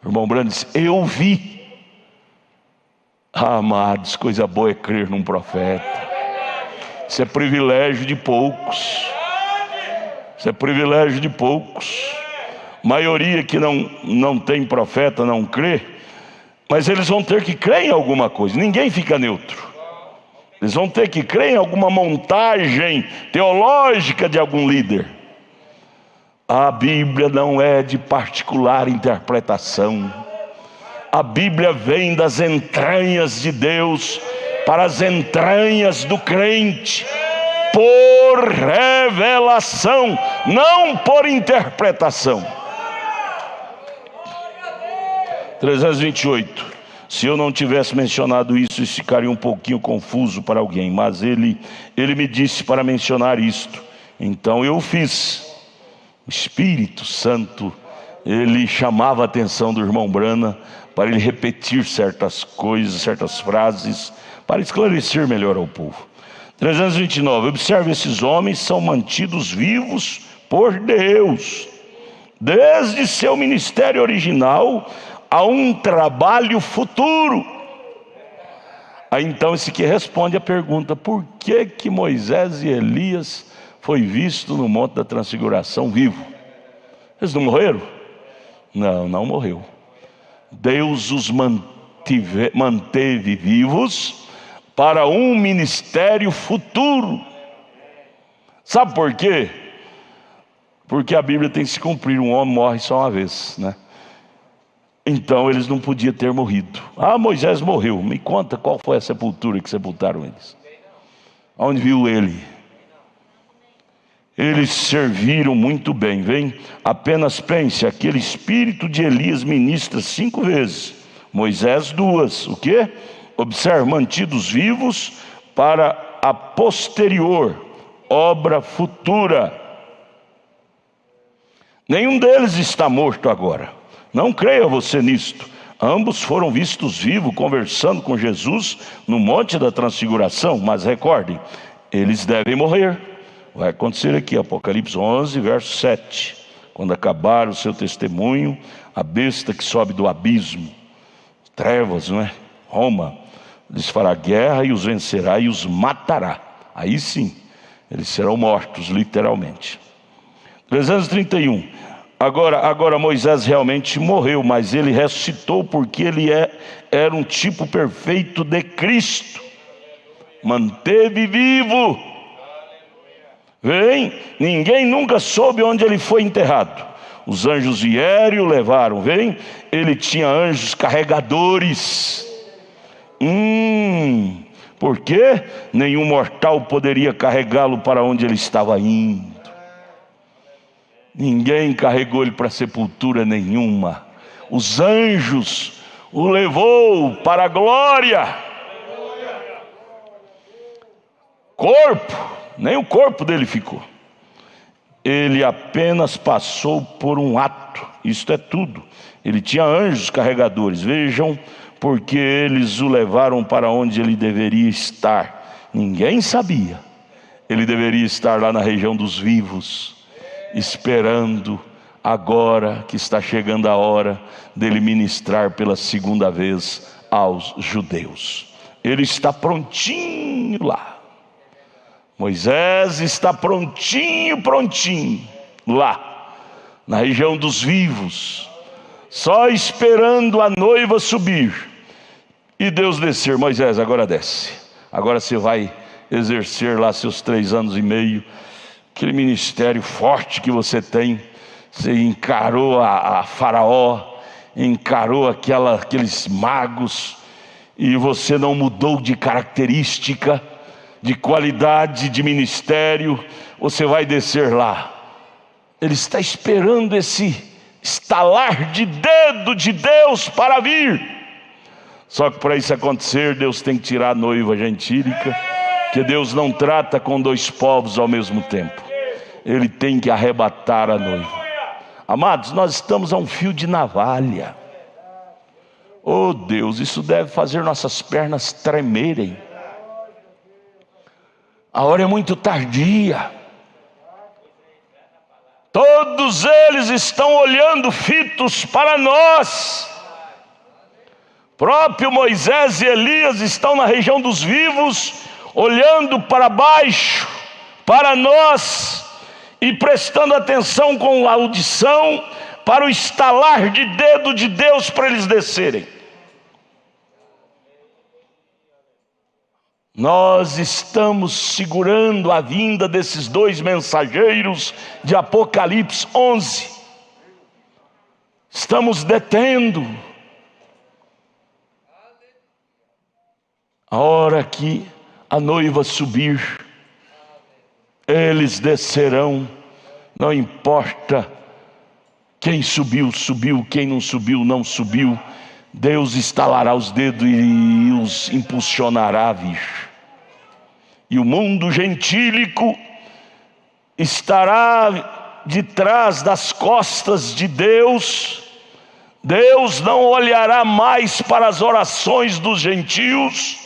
O irmão Branham diz: eu vi. Amados, coisa boa é crer num profeta. Isso é privilégio de poucos. Isso é privilégio de poucos. Maioria que não tem profeta não crê, mas eles vão ter que crer em alguma coisa. Ninguém fica neutro. Eles vão ter que crer em alguma montagem teológica de algum líder. A Bíblia não é de particular interpretação. A Bíblia vem das entranhas de Deus para as entranhas do crente, por revelação, não por interpretação. 328. Se eu não tivesse mencionado isso ficaria um pouquinho confuso para alguém, mas ele me disse para mencionar isto, então eu fiz. O Espírito Santo, ele chamava a atenção do irmão Branham para ele repetir certas coisas, certas frases, para esclarecer melhor ao povo. 329. Observe, esses homens são mantidos vivos por Deus, desde seu ministério original a um trabalho futuro. Aí então esse que responde a pergunta: por que Moisés e Elias foi visto no Monte da Transfiguração vivo? Eles não morreram? Não morreu. Deus os manteve vivos para um ministério futuro. Sabe por quê? Porque a Bíblia tem que se cumprir, um homem morre só uma vez, né? Então eles não podiam ter morrido. Moisés morreu. Me conta qual foi a sepultura que sepultaram eles. Onde viu ele? Eles serviram muito bem, vem? Apenas pense, aquele espírito de Elias ministra 5 vezes, Moisés 2, o quê? Observe, mantidos vivos para a posterior obra futura. Nenhum deles está morto agora, não creia você nisto. Ambos foram vistos vivos, conversando com Jesus no Monte da Transfiguração, mas recordem, eles devem morrer. Vai acontecer aqui, Apocalipse 11, verso 7. Quando acabar o seu testemunho, a besta que sobe do abismo, trevas, não é? Roma, lhes fará guerra e os vencerá e os matará. Aí sim, eles serão mortos, literalmente. 331. Agora Moisés realmente morreu, mas ele ressuscitou porque ele era um tipo perfeito de Cristo. Manteve vivo. Vem, ninguém nunca soube onde ele foi enterrado. Os anjos vieram e o levaram. Vem, ele tinha anjos carregadores. Porque nenhum mortal poderia carregá-lo para onde ele estava indo. Ninguém carregou ele para sepultura nenhuma. Os anjos o levou para a glória. Corpo, nem o corpo dele ficou. Ele apenas passou por um ato. Isto é tudo. Ele tinha anjos carregadores. Vejam, porque eles o levaram para onde ele deveria estar. Ninguém sabia. Ele deveria estar lá na região dos vivos, esperando agora que está chegando a hora dele ministrar pela segunda vez aos judeus. Ele está prontinho lá. Moisés está prontinho lá, na região dos vivos, só esperando a noiva subir e Deus descer. Moisés, agora desce. Agora você vai exercer lá seus 3 anos e meio, aquele ministério forte que você tem. Você encarou a Faraó, encarou aqueles magos, e você não mudou de característica, de qualidade, de ministério. Você vai descer lá. Ele está esperando esse estalar de dedo de Deus para vir. Só que para isso acontecer, Deus tem que tirar a noiva gentílica, que Deus não trata com 2 povos ao mesmo tempo. Ele tem que arrebatar a noiva. Amados, nós estamos a um fio de navalha. Oh Deus, isso deve fazer nossas pernas tremerem. A hora é muito tardia. Todos eles estão olhando fitos para nós. Próprio Moisés e Elias estão na região dos vivos, olhando para baixo, para nós, e prestando atenção com a audição para o estalar de dedo de Deus para eles descerem. Nós estamos segurando a vinda desses 2 mensageiros de Apocalipse 11. Estamos detendo. A hora que a noiva subir, eles descerão. Não importa quem subiu, subiu, quem não subiu, não subiu. Deus estalará os dedos e os impulsionará a vir. E o mundo gentílico estará de trás das costas de Deus. Deus não olhará mais para as orações dos gentios.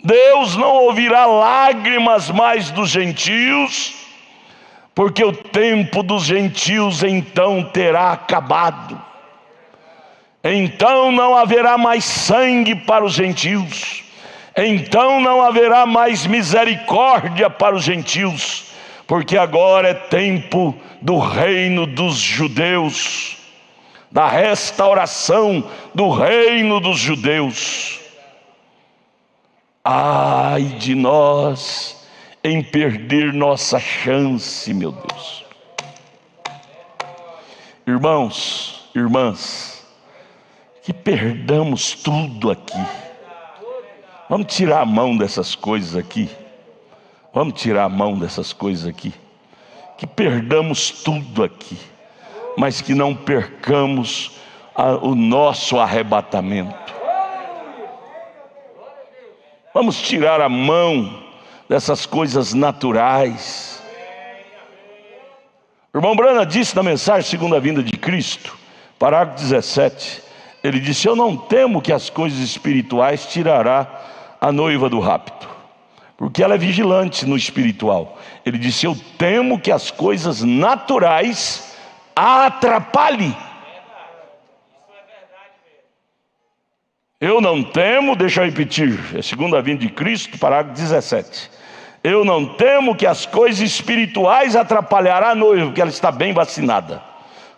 Deus não ouvirá lágrimas mais dos gentios, porque o tempo dos gentios então terá acabado. Então não haverá mais sangue para os gentios. Então não haverá mais misericórdia para os gentios, porque agora é tempo do reino dos judeus, da restauração do reino dos judeus. Ai de nós em perder nossa chance, meu Deus. Irmãos, irmãs, que perdamos tudo aqui. Vamos tirar a mão dessas coisas aqui. Vamos tirar a mão dessas coisas aqui. Que perdamos tudo aqui, mas que não percamos o nosso arrebatamento. Vamos tirar a mão dessas coisas naturais. O irmão Branham disse na mensagem Segunda Vinda de Cristo, parágrafo 17, ele disse: eu não temo que as coisas espirituais tirará a noiva do rapto, porque ela é vigilante no espiritual. Ele disse: eu temo que as coisas naturais a atrapalhem. Eu não temo, deixa eu repetir, é Segunda Vinda de Cristo, parágrafo 17. Eu não temo que as coisas espirituais atrapalhará a noiva, porque ela está bem vacinada.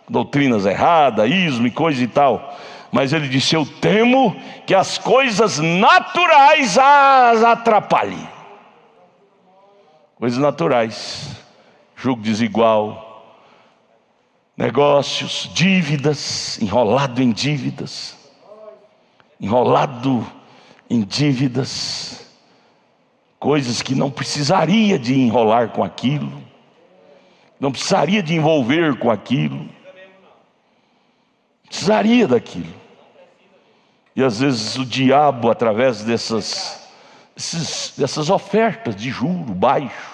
doutrinas erradas, ismo e coisa e tal. Mas ele disse: eu temo que as coisas naturais as atrapalhem. Coisas naturais, julgo desigual, negócios, dívidas, enrolado em dívidas, coisas que não precisaria de enrolar com aquilo, não precisaria de envolver com aquilo, precisaria daquilo. E às vezes o diabo, através dessas ofertas de juros baixos,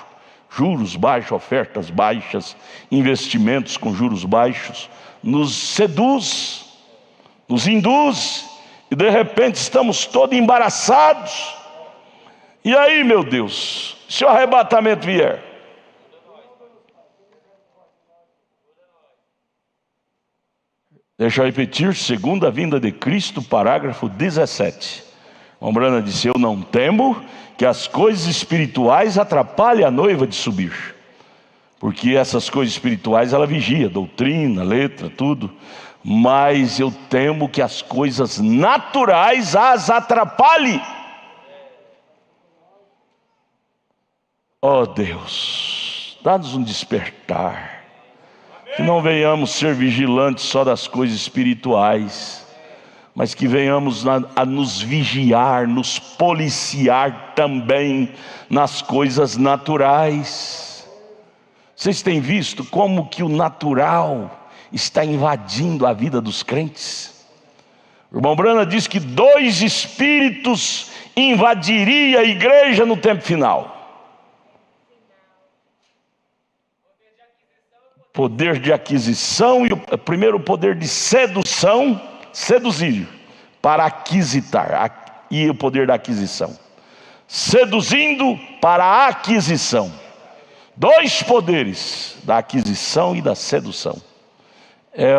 ofertas baixas, investimentos com juros baixos, nos seduz, nos induz, e de repente estamos todos embaraçados. E aí, meu Deus, se o arrebatamento vier? Deixa eu repetir, segunda vinda de Cristo, parágrafo 17. Brana disse: eu não temo que as coisas espirituais atrapalhem a noiva de subir. Porque essas coisas espirituais ela vigia, doutrina, letra, tudo. Mas eu temo que as coisas naturais as atrapalhem. Oh Deus, dá-nos um despertar. Que não venhamos ser vigilantes só das coisas espirituais, mas que venhamos a nos vigiar, nos policiar também nas coisas naturais. Vocês têm visto como que o natural está invadindo a vida dos crentes? O irmão Brana diz que 2 espíritos invadiriam a igreja no tempo final. Poder de aquisição e primeiro o poder de sedução, seduzir, para aquisitar, e o poder da aquisição. Seduzindo para a aquisição. 2 poderes, da aquisição e da sedução.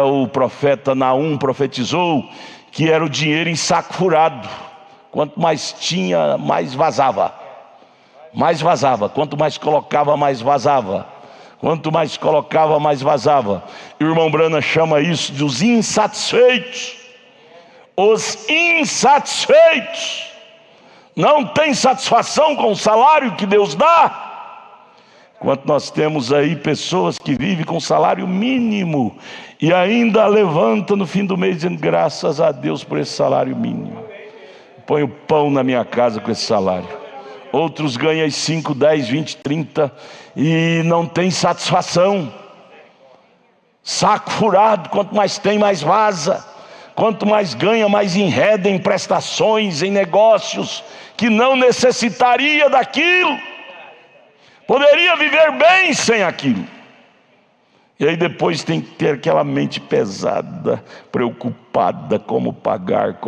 O profeta Naum profetizou que era o dinheiro em saco furado. Quanto mais tinha, mais vazava. Mais vazava. Quanto mais colocava, mais vazava. Quanto mais colocava, mais vazava. O irmão Brana chama isso de os insatisfeitos. Os insatisfeitos. Não tem satisfação com o salário que Deus dá. Enquanto nós temos aí pessoas que vivem com salário mínimo e ainda levanta no fim do mês dizendo: graças a Deus por esse salário mínimo. Põe o pão na minha casa com esse salário. Outros ganham 5, 10, 20, 30 e não tem satisfação. Saco furado, quanto mais tem, mais vaza. Quanto mais ganha, mais enreda em prestações, em negócios que não necessitaria daquilo. Poderia viver bem sem aquilo. E aí depois tem que ter aquela mente pesada, preocupada, como pagar.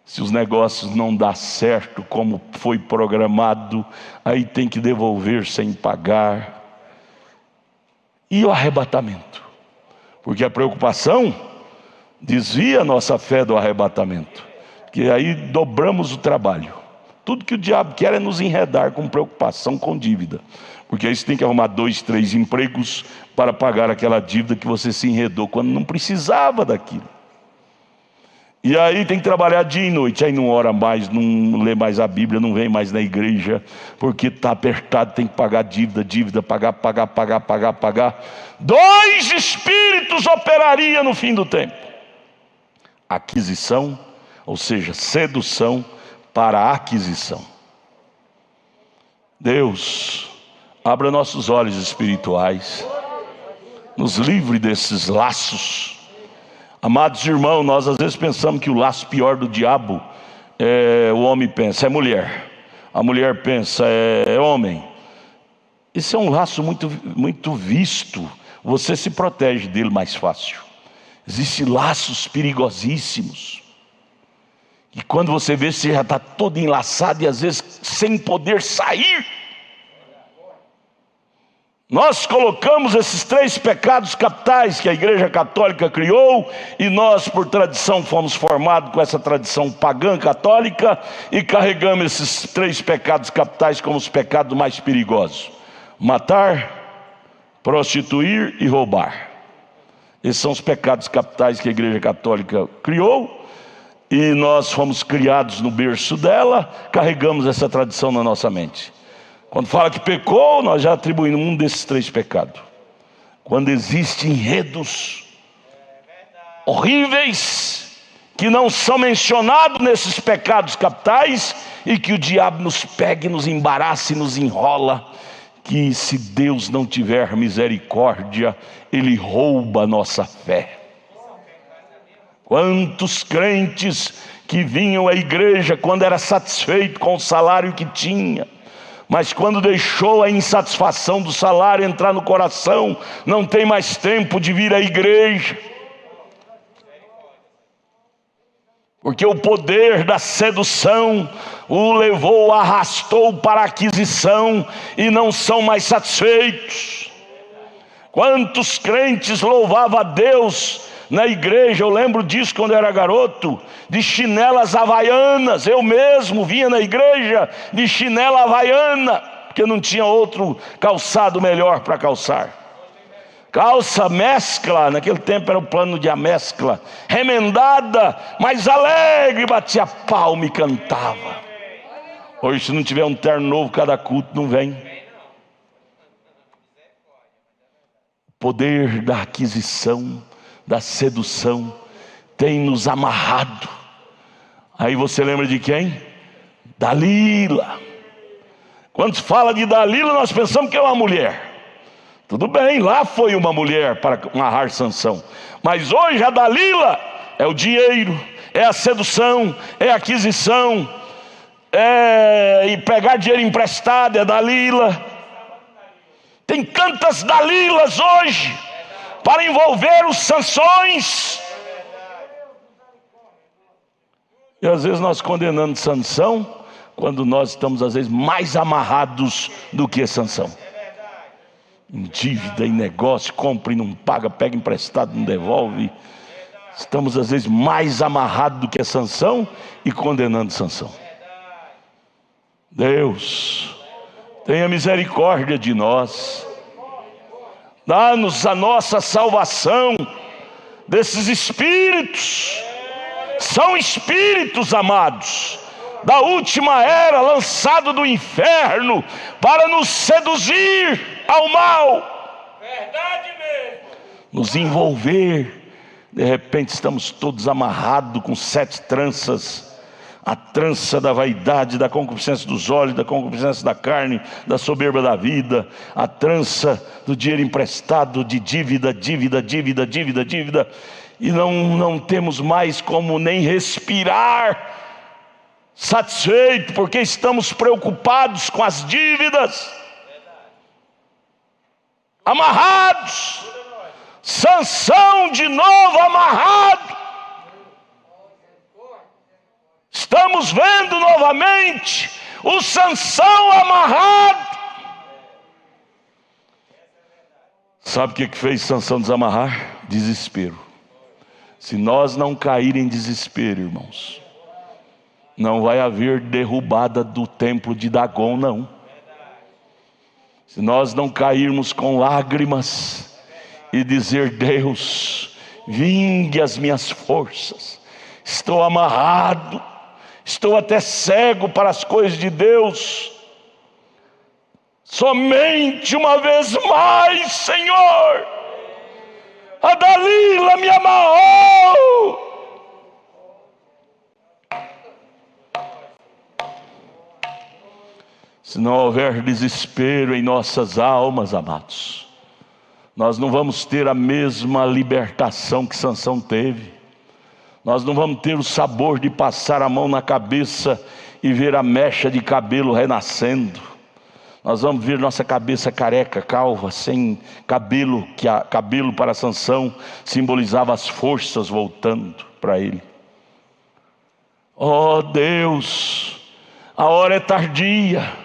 Se os negócios não dão certo como foi programado, aí tem que devolver sem pagar. E o arrebatamento? Porque a preocupação desvia a nossa fé do arrebatamento. Que aí dobramos o trabalho. Tudo que o diabo quer é nos enredar com preocupação, com dívida. Porque aí você tem que arrumar 2, 3 empregos para pagar aquela dívida que você se enredou quando não precisava daquilo. E aí tem que trabalhar dia e noite, aí não ora mais, não lê mais a Bíblia, não vem mais na igreja, porque está apertado, tem que pagar dívida, pagar. 2 espíritos operariam no fim do tempo. Aquisição, ou seja, sedução para aquisição. Deus, abra nossos olhos espirituais, nos livre desses laços. Amados irmãos, nós às vezes pensamos que o laço pior do diabo o homem pensa, é mulher. A mulher pensa, é homem. Isso é um laço muito visto. Você se protege dele mais fácil. Existem laços perigosíssimos. E quando você vê, você já está todo enlaçado e às vezes sem poder sair. Nós colocamos esses 3 pecados capitais que a Igreja Católica criou, e nós por tradição fomos formados com essa tradição pagã católica, e carregamos esses 3 pecados capitais como os pecados mais perigosos: matar, prostituir e roubar. Esses são os pecados capitais que a Igreja Católica criou, e nós fomos criados no berço dela, carregamos essa tradição na nossa mente. Quando fala que pecou, nós já atribuímos um desses 3 pecados. Quando existem enredos horríveis que não são mencionados nesses pecados capitais, e que o diabo nos pega, nos embaraça e nos enrola, que se Deus não tiver misericórdia, Ele rouba a nossa fé. Quantos crentes que vinham à igreja quando era satisfeito com o salário que tinha, mas quando deixou a insatisfação do salário entrar no coração, não tem mais tempo de vir à igreja, porque o poder da sedução o levou, arrastou para a aquisição, e não são mais satisfeitos. Quantos crentes louvavam a Deus na igreja? Eu lembro disso quando eu era garoto, de chinelas havaianas. Eu mesmo vinha na igreja de chinela havaiana, porque não tinha outro calçado melhor para calçar. Calça mescla, naquele tempo era o plano de a mescla, remendada, mas alegre, batia palma e cantava. Hoje, se não tiver um terno novo cada culto, não vem. O poder da aquisição, da sedução, tem nos amarrado. Aí você lembra de quem? Dalila. Quando se fala de Dalila, nós pensamos que é uma mulher. Tudo bem, lá foi uma mulher para amarrar Sansão, mas hoje a Dalila é o dinheiro, é a sedução, é a aquisição, e pegar dinheiro emprestado é Dalila. Tem tantas Dalilas hoje para envolver os Sansões, e às vezes nós condenando Sansão, quando nós estamos às vezes mais amarrados do que Sansão. Em dívida, em negócio, compra e não paga, pega emprestado, não devolve. Estamos às vezes mais amarrados do que Sansão e condenando Sansão. Deus, tenha misericórdia de nós. Dá-nos a nossa salvação desses espíritos. São espíritos, amados, da última era, lançado do inferno para nos seduzir ao mal, verdade mesmo, nos envolver. De repente estamos todos amarrados com 7 tranças: a trança da vaidade, da concupiscência dos olhos, da concupiscência da carne, da soberba da vida, a trança do dinheiro emprestado, de dívida, e não temos mais como nem respirar satisfeito, porque estamos preocupados com as dívidas, amarrados. Sansão de novo amarrado. Estamos vendo novamente o Sansão amarrado. Sabe o que fez Sansão desamarrar? Desespero. Se nós não cair em desespero, irmãos, não vai haver derrubada do templo de Dagon, não. Se nós não cairmos com lágrimas e dizer: Deus, vingue as minhas forças, estou amarrado, estou até cego para as coisas de Deus, somente uma vez mais, Senhor, a Dalila me amarrou. Se não houver desespero em nossas almas, amados, nós não vamos ter a mesma libertação que Sansão teve. Nós não vamos ter o sabor de passar a mão na cabeça e ver a mecha de cabelo renascendo. Nós vamos ver nossa cabeça careca, calva, sem cabelo, que cabelo para Sansão simbolizava as forças voltando para ele. Oh Deus, a hora é tardia.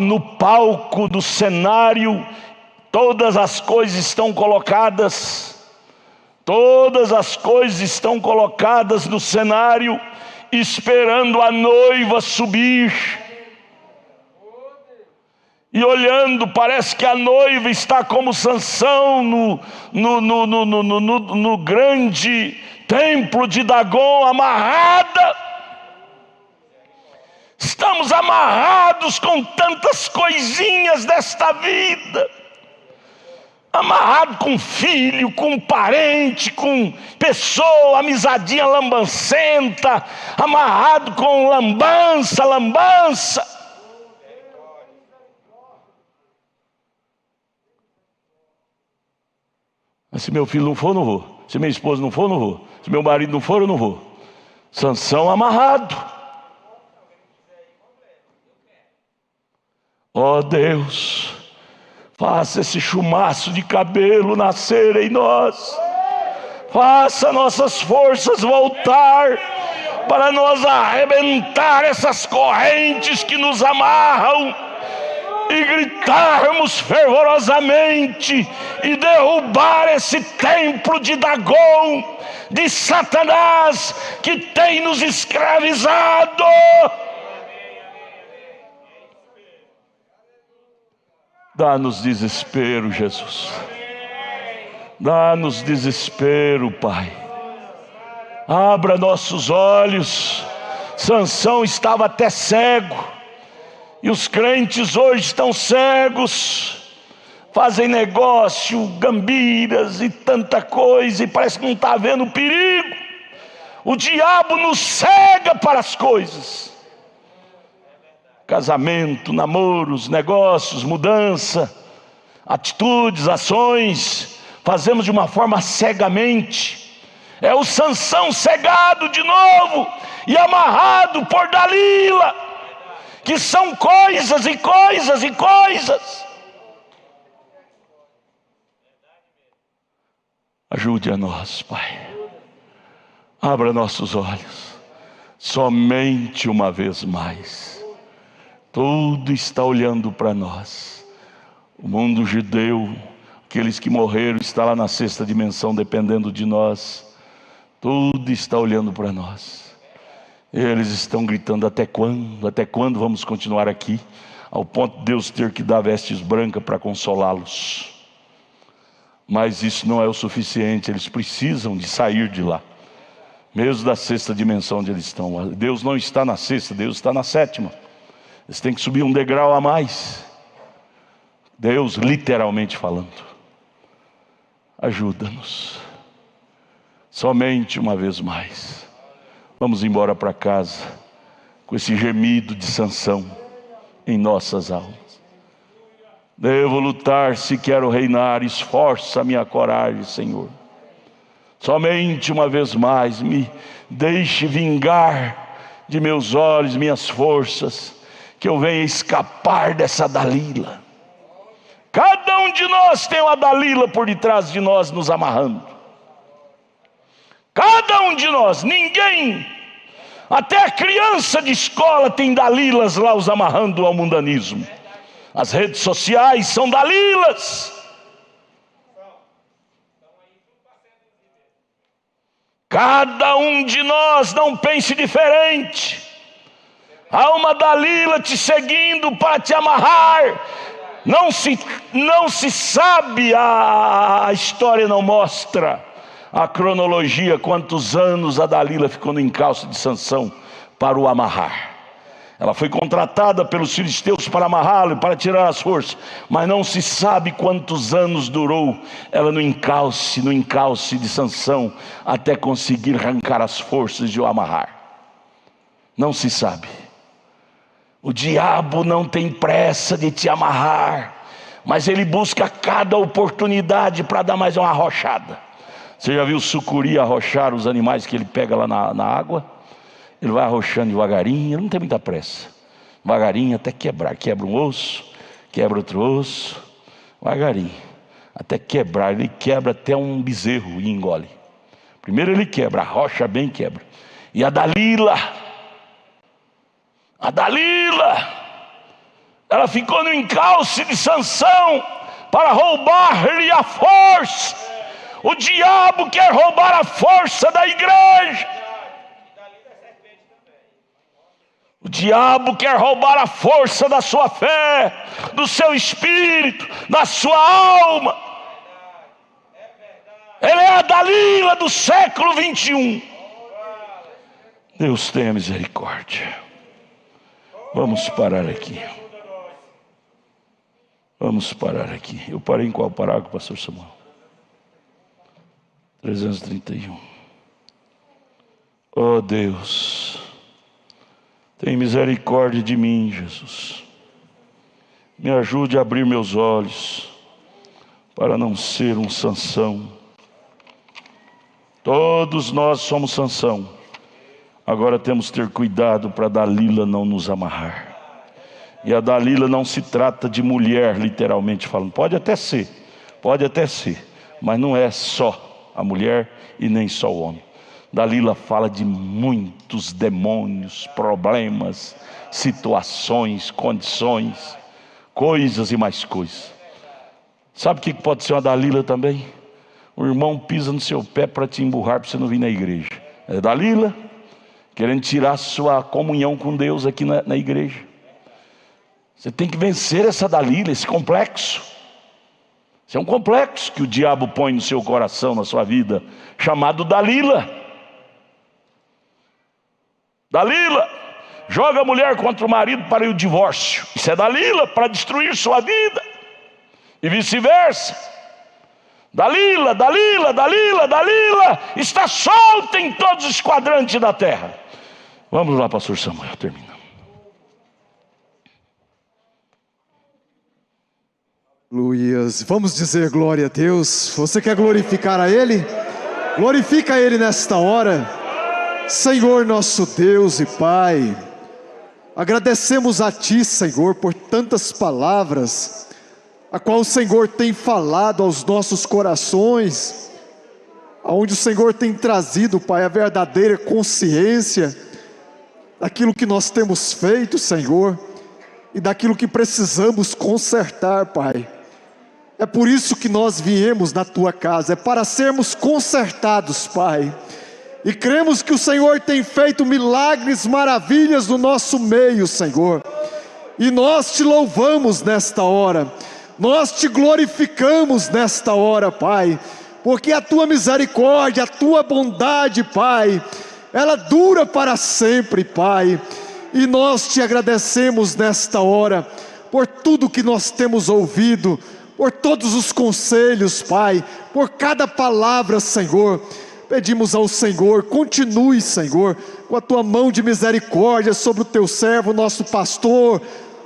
No palco do cenário, todas as coisas estão colocadas. Todas as coisas estão colocadas no cenário, esperando a noiva subir. E olhando, parece que a noiva está como Sansão no grande templo de Dagon, amarrada. Estamos amarrados com tantas coisinhas desta vida. Amarrado com filho, com parente, com pessoa, amizadinha lambancenta. Amarrado com lambança. Mas se meu filho não for, eu não vou. Se minha esposa não for, eu não vou. Se meu marido não for, eu não vou. Sansão amarrado. Ó Deus, faça esse chumaço de cabelo nascer em nós. Faça nossas forças voltar para nós arrebentar essas correntes que nos amarram e gritarmos fervorosamente e derrubar esse templo de Dagon, de Satanás, que tem nos escravizado. Dá-nos desespero, Jesus. Dá-nos desespero, Pai. Abra nossos olhos. Sansão estava até cego. E os crentes hoje estão cegos, fazem negócio, gambiras e tanta coisa, e parece que não está vendo o perigo. O diabo nos cega para as coisas. Casamento, namoros, negócios, mudança, atitudes, ações, fazemos de uma forma cegamente. É o Sansão cegado de novo e amarrado por Dalila, que são coisas e coisas e coisas. Ajude a nós, Pai. Abra nossos olhos. Somente uma vez mais. Tudo está olhando para nós. O mundo judeu, aqueles que morreram, está lá na sexta dimensão dependendo de nós. Tudo está olhando para nós. Eles estão gritando: até quando? Até quando vamos continuar aqui? Ao ponto de Deus ter que dar vestes brancas para consolá-los. Mas isso não é o suficiente, eles precisam de sair de lá, mesmo da sexta dimensão onde eles estão. Deus não está na sexta, Deus está na sétima. Eles têm que subir um degrau a mais. Deus, literalmente falando. Ajuda-nos. Somente uma vez mais. Vamos embora para casa com esse gemido de Sansão em nossas almas. Devo lutar se quero reinar, esforça a minha coragem, Senhor. Somente uma vez mais me deixe vingar de meus olhos, minhas forças, que eu venha escapar dessa Dalila. Cada um de nós tem uma Dalila por detrás de nós nos amarrando. Cada um de nós, ninguém, até a criança de escola tem Dalilas lá os amarrando ao mundanismo. As redes sociais são Dalilas. Cada um de nós, não pense diferente. Há uma Dalila te seguindo para te amarrar. Não se sabe, a história não mostra a cronologia, quantos anos a Dalila ficou no encalço de Sansão para o amarrar. Ela foi contratada pelos filisteus para amarrá-lo, para tirar as forças, mas não se sabe quantos anos durou ela no encalço de Sansão, até conseguir arrancar as forças de o amarrar. Não se sabe. O diabo não tem pressa de te amarrar, mas ele busca cada oportunidade para dar mais uma arrochada. Você já viu o sucuri arrochar os animais que ele pega lá na água? Ele vai arrochando devagarinho, ele não tem muita pressa. Devagarinho até quebrar. Quebra um osso, quebra outro osso, devagarinho. Até quebrar, ele quebra até um bezerro e engole. Primeiro ele quebra, arrocha bem e quebra. E a Dalila, ela ficou no encalço de Sansão para roubar-lhe a força. O diabo quer roubar a força da igreja. diabo quer roubar a força da sua fé, do seu espírito, da sua alma. Ele é a Dalila do século 21. Deus tenha misericórdia. Vamos parar aqui. Vamos parar aqui. Eu parei em qual parágrafo, pastor Samuel? 331. Oh Deus, tem misericórdia de mim, Jesus. Me ajude a abrir meus olhos para não ser um Sansão. Todos nós somos Sansão. Agora temos que ter cuidado para a Dalila não nos amarrar. E a Dalila não se trata de mulher, literalmente falando. Pode até ser, mas não é só a mulher e nem só o homem. Dalila fala de muitos demônios, problemas, situações, condições, coisas e mais coisas. Sabe o que pode ser uma Dalila também? O irmão pisa no seu pé para te emburrar, para você não vir na igreja. É Dalila, querendo tirar sua comunhão com Deus aqui na igreja. Você tem que vencer essa Dalila, esse complexo. Isso é um complexo que o diabo põe no seu coração, na sua vida, chamado Dalila. Dalila joga a mulher contra o marido para o divórcio. Isso é Dalila, para destruir sua vida. E vice-versa. Dalila está solta em todos os quadrantes da terra. Vamos lá, pastor Samuel, termina. Aleluias. Vamos dizer glória a Deus. Você quer glorificar a Ele? Glorifica a Ele nesta hora. Senhor nosso Deus e Pai, agradecemos a Ti, Senhor, por tantas palavras, a qual o Senhor tem falado aos nossos corações, aonde o Senhor tem trazido, Pai, a verdadeira consciência daquilo que nós temos feito, Senhor, e daquilo que precisamos consertar, Pai. É por isso que nós viemos na Tua casa, é para sermos consertados, Pai. E cremos que o Senhor tem feito milagres, maravilhas no nosso meio, Senhor. E nós Te louvamos nesta hora. Nós Te glorificamos nesta hora, Pai. Porque a Tua misericórdia, a Tua bondade, Pai, ela dura para sempre, Pai. E nós Te agradecemos nesta hora, por tudo que nós temos ouvido, por todos os conselhos, Pai, por cada palavra, Senhor. Pedimos ao Senhor, continue, Senhor, com a Tua mão de misericórdia sobre o Teu servo, nosso pastor,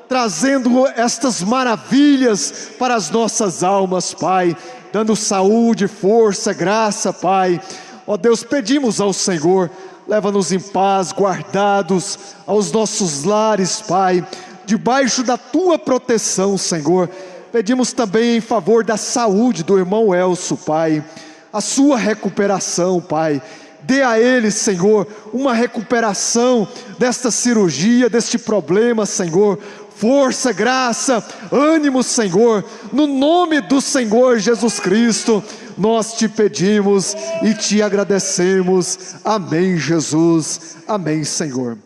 trazendo estas maravilhas para as nossas almas, Pai, dando saúde, força, graça, Pai. Ó Deus, pedimos ao Senhor, leva-nos em paz, guardados aos nossos lares, Pai, debaixo da Tua proteção, Senhor. Pedimos também em favor da saúde do irmão Elcio, Pai, a sua recuperação, Pai. Dê a ele, Senhor, uma recuperação desta cirurgia, deste problema, Senhor. Força, graça, ânimo, Senhor. No nome do Senhor Jesus Cristo, nós Te pedimos e Te agradecemos. Amém, Jesus. Amém, Senhor.